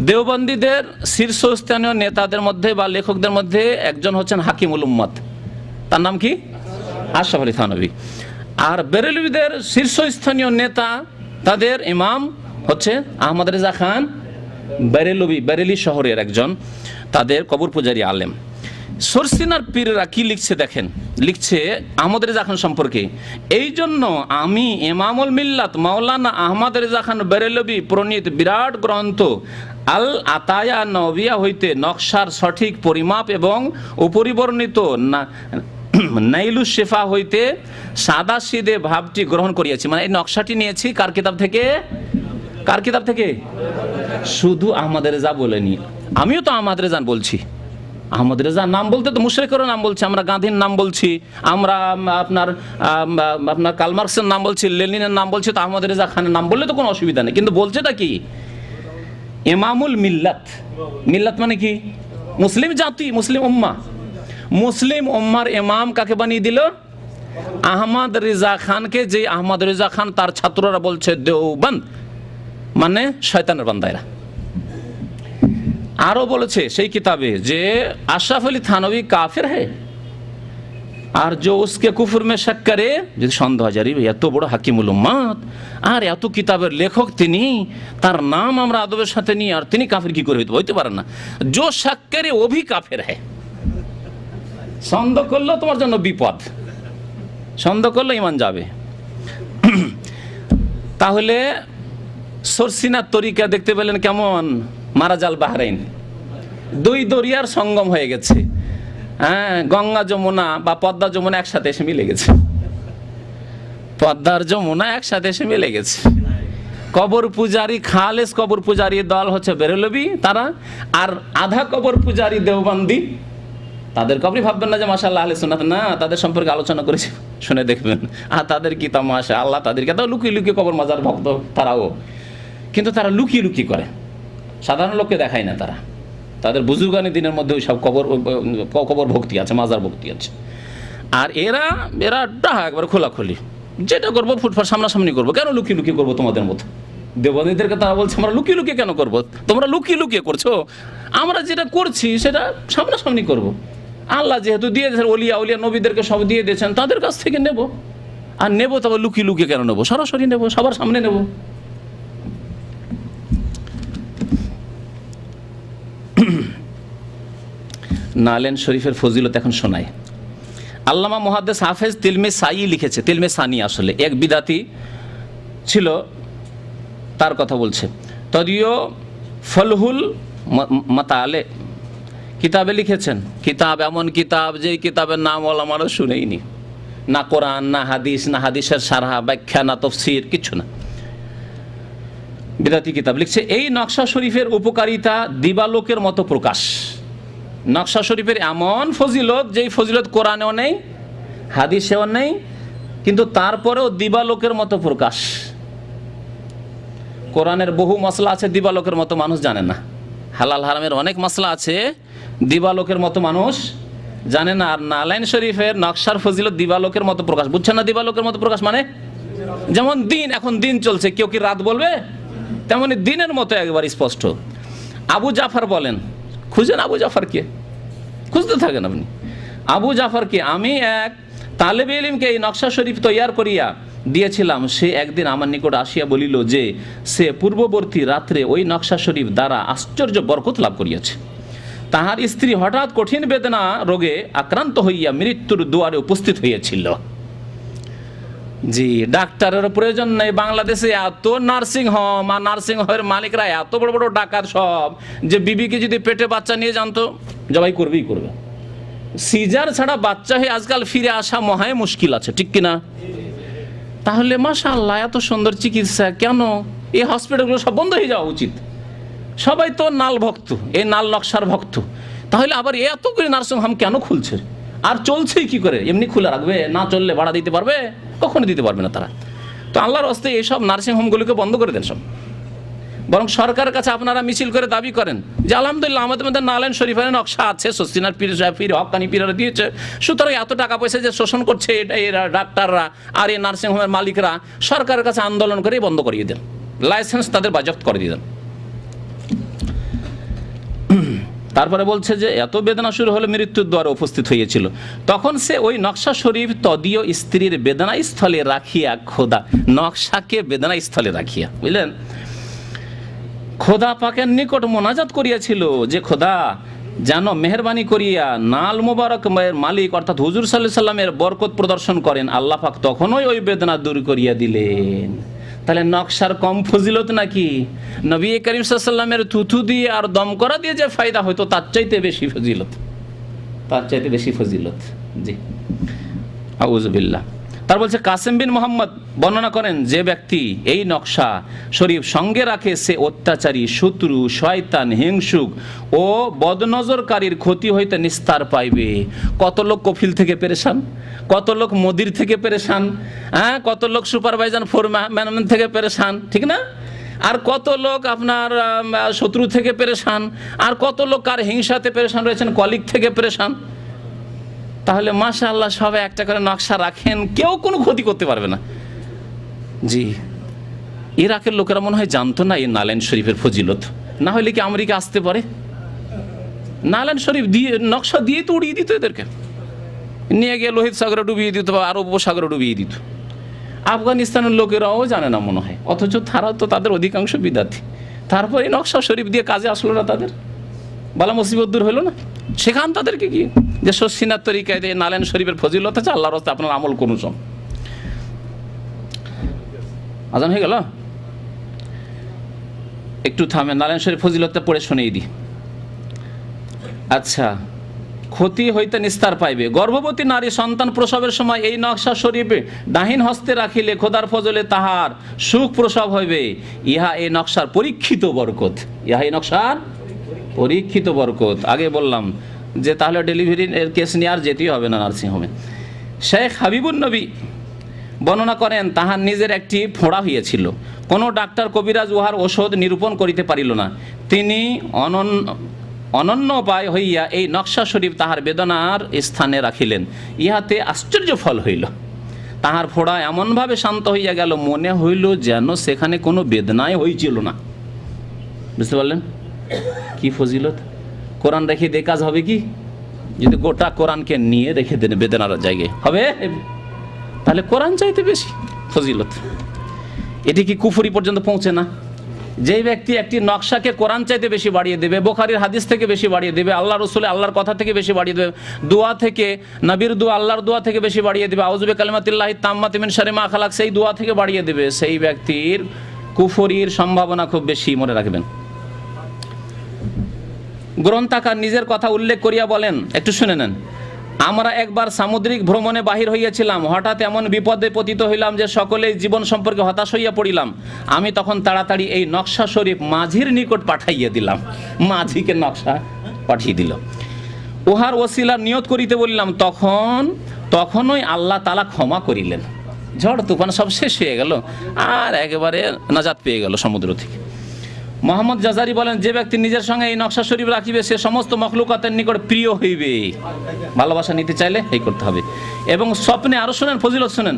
দেওবন্দীদের শীর্ষস্থানীয় নেতাদের মধ্যে বা লেখকদের মধ্যে একজন হচ্ছেন হাকিমুল উম্মত, তার নাম কি? আশরাফ আলী থানভী। আর বেরলভীদের শীর্ষস্থানীয় নেতা, তাদের ইমাম হচ্ছে আহমদ রেজা খান বেরেলভী, বেরেলি শহরের একজন তাদের কবর পূজারী আলেম। শর্ষিনার পীররা কি লিখছে দেখেন, লিখছে আহমদ রেজা খান সম্পর্কে, এই জন্য আমি ইমামুল মিল্লাত মাওলানা আহমদ রেজা খান বেরেলভী প্রণীত বিরাট গ্রন্থ আল আতায়া নবিয়া হইতে নকশার সঠিক পরিমাপ এবং উপরিবর্ণিত নাইলুস শেফা হইতে সাদা সিদে ভাবটি গ্রহণ করিয়াছি। মানে এই নকশাটি নিয়েছি কার কিতাব থেকে? কার কিতাব থেকে? শুধু আহমদ রেজা বলেনি, আমিও তো আহমদ রেজা বলছি। আহমদ রেজার নাম বলতে তো মুশরিকেরও নাম বলছি, আমরা গান্ধীর নাম বলছি, আমরা আপনার কার্ল মার্কসের নাম বলছি, লেনিনের নাম বলছি, তো আহমদ রেজা খানের নাম বললে তো কোনো অসুবিধা নেই। কিন্তু বলছেটা কি? ইমামুল মিল্লাত। মিল্লাত মানে কি? মুসলিম জাতি, মুসলিম উম্মাহ। মুসলিম উম্মার ইমাম কাকে বানিয়ে দিল? আহমদ রেজা খানকে। যে আহমদ রেজা খান তার ছাত্ররা বলছে দেওবন্দ মানে শয়তানের বান্দা এরা। আরো বলেছে সেই কিতাবে যে আশরাফ আলী থানভী কাফির है আর जो उसके কুফর में शक करे, যদি সন্দেহ জারি এত বড় হাকিমুল উম্মাত আর এত কিতাবের লেখক তিনি, তার নাম আমরা আদবের সাথে নিই, আর তিনি কাফির কি করে হইতে পারে না? जो शक करे वो भी কাফির है। সন্দেহ করলেও তোমার জন্য বিপদ, সন্দেহ করলে ঈমান যাবে। তাহলে শর্ষিনার তরিকা দেখতে পেলেন কেমন? মারাজাল বাহরাইন, দুই দরিয়ার সঙ্গম হয়ে গেছে। হ্যাঁ, গঙ্গা যমুনা বা পদ্মা যমুনা একসাথে এসে মিলে গেছে, পদ্মার যমুনা একসাথে এসে মিলে গেছে। কবর পূজারি, খালেস কবর পূজারি দল হচ্ছে বেরেলবি তারা, আর আধা কবর পূজারি দেওবন্দি। তাদেরকে আপনি ভাববেন না যে মাশাআল্লাহ আহলে সুন্নাত, না, তাদের সম্পর্কে আলোচনা করেছি, শুনে দেখবেন। আর তাদের কি তামাশা, আল্লাহ তাদেরকে তো লুকিয়ে লুকিয়ে কবর মাজার ভক্ত তারাও, কিন্তু তারা লুকিয়ে লুকিয়ে করে, সাধারণ লোককে দেখায় না। তাদের বুজুর্গানি দিনের মধ্যে ওই সব কবর ভক্তি আছে, মাজার ভক্তি আছে। আর এরা ডাহা একবার খোলাখুলি, যেটা করবো ফুটফাট সামনাসামনি করবো, কেন লুকিয়ে লুকিয়ে করবো তোমাদের মতো। দেববন্দীদেরকে তারা বলছে আমরা লুকিয়ে লুকিয়ে কেন করবো, তোমরা লুকিয়ে লুকিয়ে করছো, আমরা যেটা করছি সেটা সামনাসামনি করব। আল্লাহ যেহেতু দিয়ে দিয়েছেন, ওলিয়া উলিয়া নবীদেরকে সব দিয়ে দিয়েছেন, তাদের কাছ থেকে নেব। আর নেবো তবে লুকিয়ে লুকিয়ে কেন নেবো, সরাসরি নেবো, সবার সামনে নেব। নালেন শরীফের ফজিলত এখন শোনায়। আল্লামা মুহাদ্দিস হাফেজ তিলমিসাই লিখেছে, তিলমিসানি আসলে এক বিদাতি ছিল, তার কথা বলছে। তদিও ফলহুল মাতালে কিতাবে লিখেছেন, কিতাব এমন কিতাব যে কিতাবের নাম ওলামারা শুনেইনি, না কোরআন, না হাদিস, না হাদিসের সারহা ব্যাখ্যা, না তফসির, কিছু না, বিদাতি কিতাব লিখছে। এই নকশা শরীফের উপকারিতা দিবালোকের মতো প্রকাশ। নকশা শরীফের এমন ফজিলত, যেই ফজিলত কোরআনেও নেই, হাদিসেও নেই, কিন্তু তারপরেও দিবালোকের মতো প্রকাশ। কোরআনের বহু মসলা আছে দিবালোকের মতো মানুষ জানে না, হালাল হারামের অনেক মসলা আছে দিবালোকের মতো মানুষ জানে না। আর নালাইন শরীফের নকশার ফজিলত দিবালোকের মতো প্রকাশ, বুঝছেন না? দিবালোকের মতো প্রকাশ মানে যেমন দিন, এখন দিন চলছে, কেউ কি রাত বলবে? তেমনি দিনের মতো একবার স্পষ্ট। আবু জাফর বলেন, খুঁজেন আবু জাফরকে, খুঁজতে থাকেন আপনি আবু জাফরকে। আমি এক তালেবে ইলমকে এই নকশা শরীফ তৈয়ার করিয়া দিয়েছিলাম, সে একদিন আমার নিকট আসিয়া বলিল যে সে পূর্ববর্তী রাত্রে ওই নকশা শরীফ দ্বারা আশ্চর্য বরকত লাভ করিয়াছে। তাহার স্ত্রী হঠাৎ কঠিন বেদনা রোগে আক্রান্ত হইয়া মৃত্যুর দুয়ারে উপস্থিত হইয়াছিল। জি, ডাক্তারের প্রয়োজন নেই। বাংলাদেশে এত নার্সিং হোম, আর নার্সিং হোমের মালিকরা এত বড় বড় ডাকাত সব, যে বিবিকে যদি পেটে বাচ্চা নিয়ে জানতো জবাই করবেই করবে। সিজার ছাড়া বাচ্চা হয়ে আজকাল ফিরে আসা মহাই মুশকিল আছে, ঠিক কিনা? তাহলে মাশাআল্লাহ এত সুন্দর চিকিৎসা, কেন এই হসপিটালগুলো সব বন্ধ হয়ে যাওয়া উচিত? সবাই তো নাল ভক্ত, এই নাল নকশার ভক্ত, তাহলে আবার এত করে নার্সিং হোম কেন খুলছে? আর চলছেই কি করে? এমনি খুলে রাখবে? না চললে ভাড়া দিতে পারবে? কখনো দিতে পারবে না তারা। তো আল্লাহর হস্তে এইসব নার্সিং হোমগুলোকে বন্ধ করে দেন সব। বরং সরকারের কাছে আপনারা মিছিল করে দাবি করেন যে আলহামদুলিল্লাহ আমাদের মধ্যে নালাইন শরীফের নকশা আছে, সস্তিনার পীর সাহেব, পীর হক্কানি পীররা দিয়েছে, সুতরাং এত টাকা পয়সা যে শোষণ করছে এটা এরা ডাক্তাররা আর এই নার্সিং হোমের মালিকরা, সরকারের কাছে আন্দোলন করে বন্ধ করিয়ে দেন, লাইসেন্স তাদের বাজেয়াপ্ত করে দিয়ে দেন। তারপরে বলছে যে এত বেদনা শুরু হলে মৃত্যুর দ্বারে উপস্থিত হয়েছিল, তখন সে ওই নকশা শরীফ তদীয় স্ত্রীর বেদনা স্থলে রাখিয়া, খোদা নকশাকে বেদনা স্থলে রাখিয়া, বুঝলেন, খোদা পাকের নিকট মোনাজাত করিয়াছিল যে খোদা যেন মেহরবানি করিয়া নাল মুবারক মালিক অর্থাৎ হুজুর সাল্লাল্লাহু আলাইহি সাল্লামের বরকত প্রদর্শন করেন। আল্লাহ পাক তখনই ওই বেদনা দূর করিয়া দিলেন। তাহলে নকশার কম ফজিলত নাকি? নবী করিম সাল্লাল্লাহু আলাইহি সাল্লামের থুথু দিয়ে আর দম করা দিয়ে যে ফায়দা হয়তো তার চাইতে বেশি ফজিলত, তার চাইতে বেশি ফজিলত। জি, আউযুবিল্লাহ। তার বলছে কাসেম বিন মোহাম্মদ বর্ণনা করেন, যে ব্যক্তি এই নকশা শরীফ সঙ্গে রাখে সে অত্যাচারী, শত্রু, শয়তান, হিংসুক ও বদনজরকারীর ক্ষতি হইতে নিস্তার পাইবে। কত লোক কফিল থেকে পেরেশান, কত লোক মদির থেকে পেরেশান, হ্যাঁ, কত লোক সুপারভাইজার ফোরম্যান থেকে পেরেশান, ঠিক না? আর কত লোক আপনার শত্রু থেকে পেরেশান, আর কত লোক কার হিংসাতে পেরেশান রয়েছেন, কলিগ থেকে পেরেশান। তাহলে মাশাআল্লাহ সবাই একটা করে নকশা রাখেন, কেউ কোনো ক্ষতি করতে পারবে না। জি, ইরাকের লোকেরা মনে হয় জানতো না এই নালাইন শরীফের ফজিলত, না হলে কি আমেরিকা আসতে পারে? নালাইন শরীফ দিয়ে নকশা দিয়ে তো উড়িয়ে দিত, এদেরকে নিয়ে গিয়ে লোহিত সাগরে ডুবিয়ে দিত বা আরব উপসাগরে ডুবিয়ে দিত। আফগানিস্তানের লোকেরাও জানে না মনে হয়, অথচ তারা তো তাদের অধিকাংশ বিদ্যার্থী। তারপরে নকশা শরীফ দিয়ে কাজে আসলো না, তাদের বালা মুসিবত দূর হলো না। সেখান তাদেরকে কি যে সসিনার তরিকায় দিয়ে নালাইন শরীফের ফজিলত আছে, আল্লাহর রাস্তায় আপনার আমল করুন সব। আজান হয়ে গেল, একটু থামেন, নালাইন শরীফ ফজিলতটা পড়ে শুনিয়ে দিই। আচ্ছা, ক্ষতি হইতে নিস্তার পাইবে। গর্ভবতী নারী সন্তান প্রসবের সময় এই নকশা শরীফে ডাহিন হস্তে রাখিলে খোদার ফজলে তাহার সুখ প্রসব হইবে। ইহা এই নকশার পরীক্ষিত বরকত। ইহা এই নকশার পরীক্ষিত বরকত। আগে বললাম যে তাহলে ডেলিভারির কেস নিয়ে আর যেতেই হবে না নার্সিংহোমে। শেখ হাবিবুন নবী বর্ণনা করেন, তাহার নিজের একটি ফোঁড়া হইয়াছিল, কোনো ডাক্তার কবিরাজ উহার ওষুধ নিরূপণ করিতে পারিল না। তিনি অনন্য উপায় হইয়া এই নকশা শরীফ তাহার বেদনার স্থানে রাখিলেন। ইহাতে আশ্চর্য ফল হইল। তাহার ফোঁড়া এমনভাবে শান্ত হইয়া গেল, মনে হইল যেন সেখানে কোনো বেদনাই হইছিল না। বুঝতে পারলেন কি ফজিলত? কোরআন রেখে দিয়ে কাজ হবে কি? যদি গোটা কোরআনকে নিয়ে রেখে দেন বেদনার জায়গায় হবে, তাহলে কোরআন চাইতে বেশি ফজিলত। এটি কি কুফরি পর্যন্ত পৌঁছে না? যেই ব্যক্তি একটি নকশাকে কোরআন চাইতে বেশি বাড়িয়ে দেবে, বুখারীর হাদিস থেকে বেশি বাড়িয়ে দেবে, আল্লাহ রসুল আল্লাহর কথা থেকে বেশি বাড়িয়ে দেবে, দোয়া থেকে, নবীর দোয়া, আল্লাহর দোয়া থেকে বেশি বাড়িয়ে দেবে, আউযু বিকালিমাতিল্লাহি তাম্মাতি মিন শাররি মা খালাক, সেই দোয়া থেকে বাড়িয়ে দেবে, সেই ব্যক্তির কুফরির সম্ভাবনা খুব বেশি, মনে রাখবেন। গ্রন্থাকার নিজের কথা উল্লেখ করিয়া বলেন, একটু শুনে নেন। আমরা একবার সামুদ্রিক ভ্রমণে বাহির হইয়াছিলাম, হঠাৎ এমন বিপদে পতিত হইলাম যে সকলেই জীবন সম্পর্কে হতাশ হইয়া পড়িলাম। আমি তখন তাড়াতাড়ি এই নকশা শরীফ মাঝির নিকট পাঠাইয়া দিলাম। মাঝিকে নকশা পাঠিয়ে দিল। উহার ওসিলা নিয়ত করিতে বলিলাম, তখনই আল্লাহ তাআলা ক্ষমা করিলেন। ঝড় তুফান সব শেষ হয়ে গেল, আর একেবারে নাজাত পেয়ে গেল সমুদ্র থেকে। মোহাম্মদ জাজারি বলেন, যে ব্যক্তি নিজের সঙ্গে এই নকশা শরীফ রাখিবে সে সমস্ত মখলুকাতের নিকট প্রিয় হইবে। ভালোবাসা নিতে চাইলে এই করতে হবে। এবং স্বপ্নে, আরো শুনেন ফজিলত শুনেন,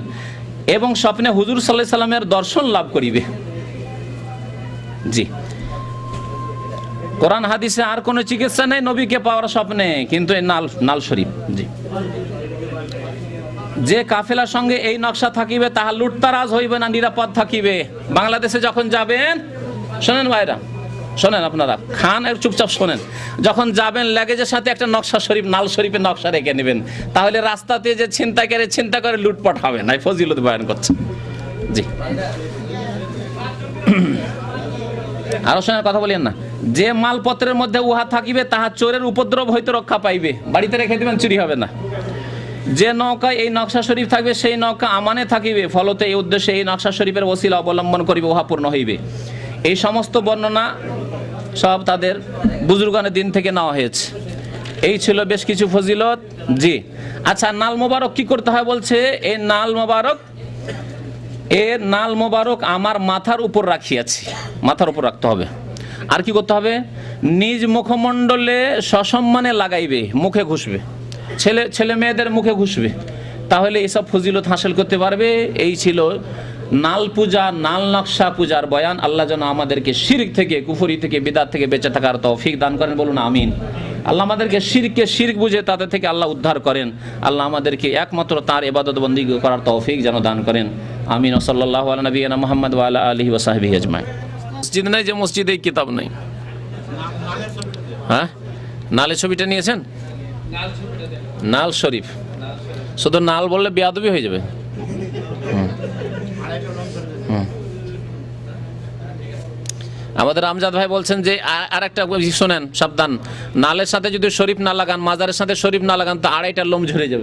এবং স্বপ্নে হুজুর সাল্লাল্লাহু আলাইহি সাল্লামের দর্শন লাভ করিবে। জি, কোরআন হাদিসে আর কোনো চিকিৎসা নেই নবীকে পাওয়ার স্বপ্নে, কিন্তু এই নাল শরীফ। জি, যে কাফেলার সঙ্গে এই নকশা থাকিবে তাহা লুটতারাজ হইবে না, নিরাপদ থাকিবে। বাংলাদেশে যখন যাবেন, শোনেন ভাইরা, শোনেন, আপনারা খান আর চুপচাপ শোনেন, যখন যাবেন লাগেজের সাথে একটা নকশা শরীফ, নাল শরীফের নকশা রেখে নেবেন, তাহলে রাস্তাতে যে চিন্তা করে লুটপাট হবে না। ফজিলত বয়ান করছে। জি, আরো শোনার কথা বলিয়েন না। যে মালপত্রের মধ্যে উহা থাকিবে তাহা চোরের উপদ্রব হইতে রক্ষা পাইবে। বাড়িতে রেখে দিবেন, চুরি হবে না। যে নৌকায় এই নকশা শরীফ থাকবে সেই নৌকা আমানে থাকিবে, ফলতে এই উদ্দেশ্যে এই নকশা শরীফের ওসিলা অবলম্বন করিবে, উহা পূর্ণ হইবে। এই সমস্ত বর্ণনা সব তাদের বুজুর্গানের দিন থেকে নেওয়া হয়েছে। এই ছিল বেশ কিছু ফজিলত। জি, আচ্ছা, নাল মোবারক কি করতে হয় বলছে? এই নাল মোবারক আমার মাথার উপর রাখিয়াছি, মাথার উপর রাখতে হবে। আর কি করতে হবে? নিজ মুখমণ্ডলে সসম্মানে লাগাইবে, মুখে ঘুষবে, ছেলে মেয়েদের মুখে ঘুষবে, তাহলে এইসব ফজিলত হাসিল করতে পারবে। এই ছিল নাল পূজা, নাল নকশা পূজার বয়ান। আল্লাহ যেন আমাদেরকে শিরক থেকে, কুফরি থেকে, বিদআত থেকে বেঁচে থাকার তৌফিক দান করেন, বলুন আমিন। আল্লাহ আমাদেরকে শিরক বুঝে তাদের থেকে আল্লাহ উদ্ধার করেন। আল্লাহ আমাদেরকে একমাত্র তার ইবাদত বন্দেগী করার তৌফিক যেন দান করেন, আমিন। সাল্লাল্লাহু আলা নবিয়িনা মুহাম্মদ ওয়া আলা আলিহি ওয়া সাহবিহি আজমাইন। মসজিদ নাই যে মসজিদে কিতাব নাই? হ্যাঁ, নালের ছবিটা নিয়েছেন? নাল শরীফ, শুধু নাল বললে বেয়াদবি হয়ে যাবে। আমাদের আমজাদ ভাই বলছেন যে আর একটা শোনেন, সাবধান, নালের সাথে যদি শরীফ না লাগান, মাজারের সাথে শরীফ না লাগান, তো 2.5টা লোম ঝরে যাবে।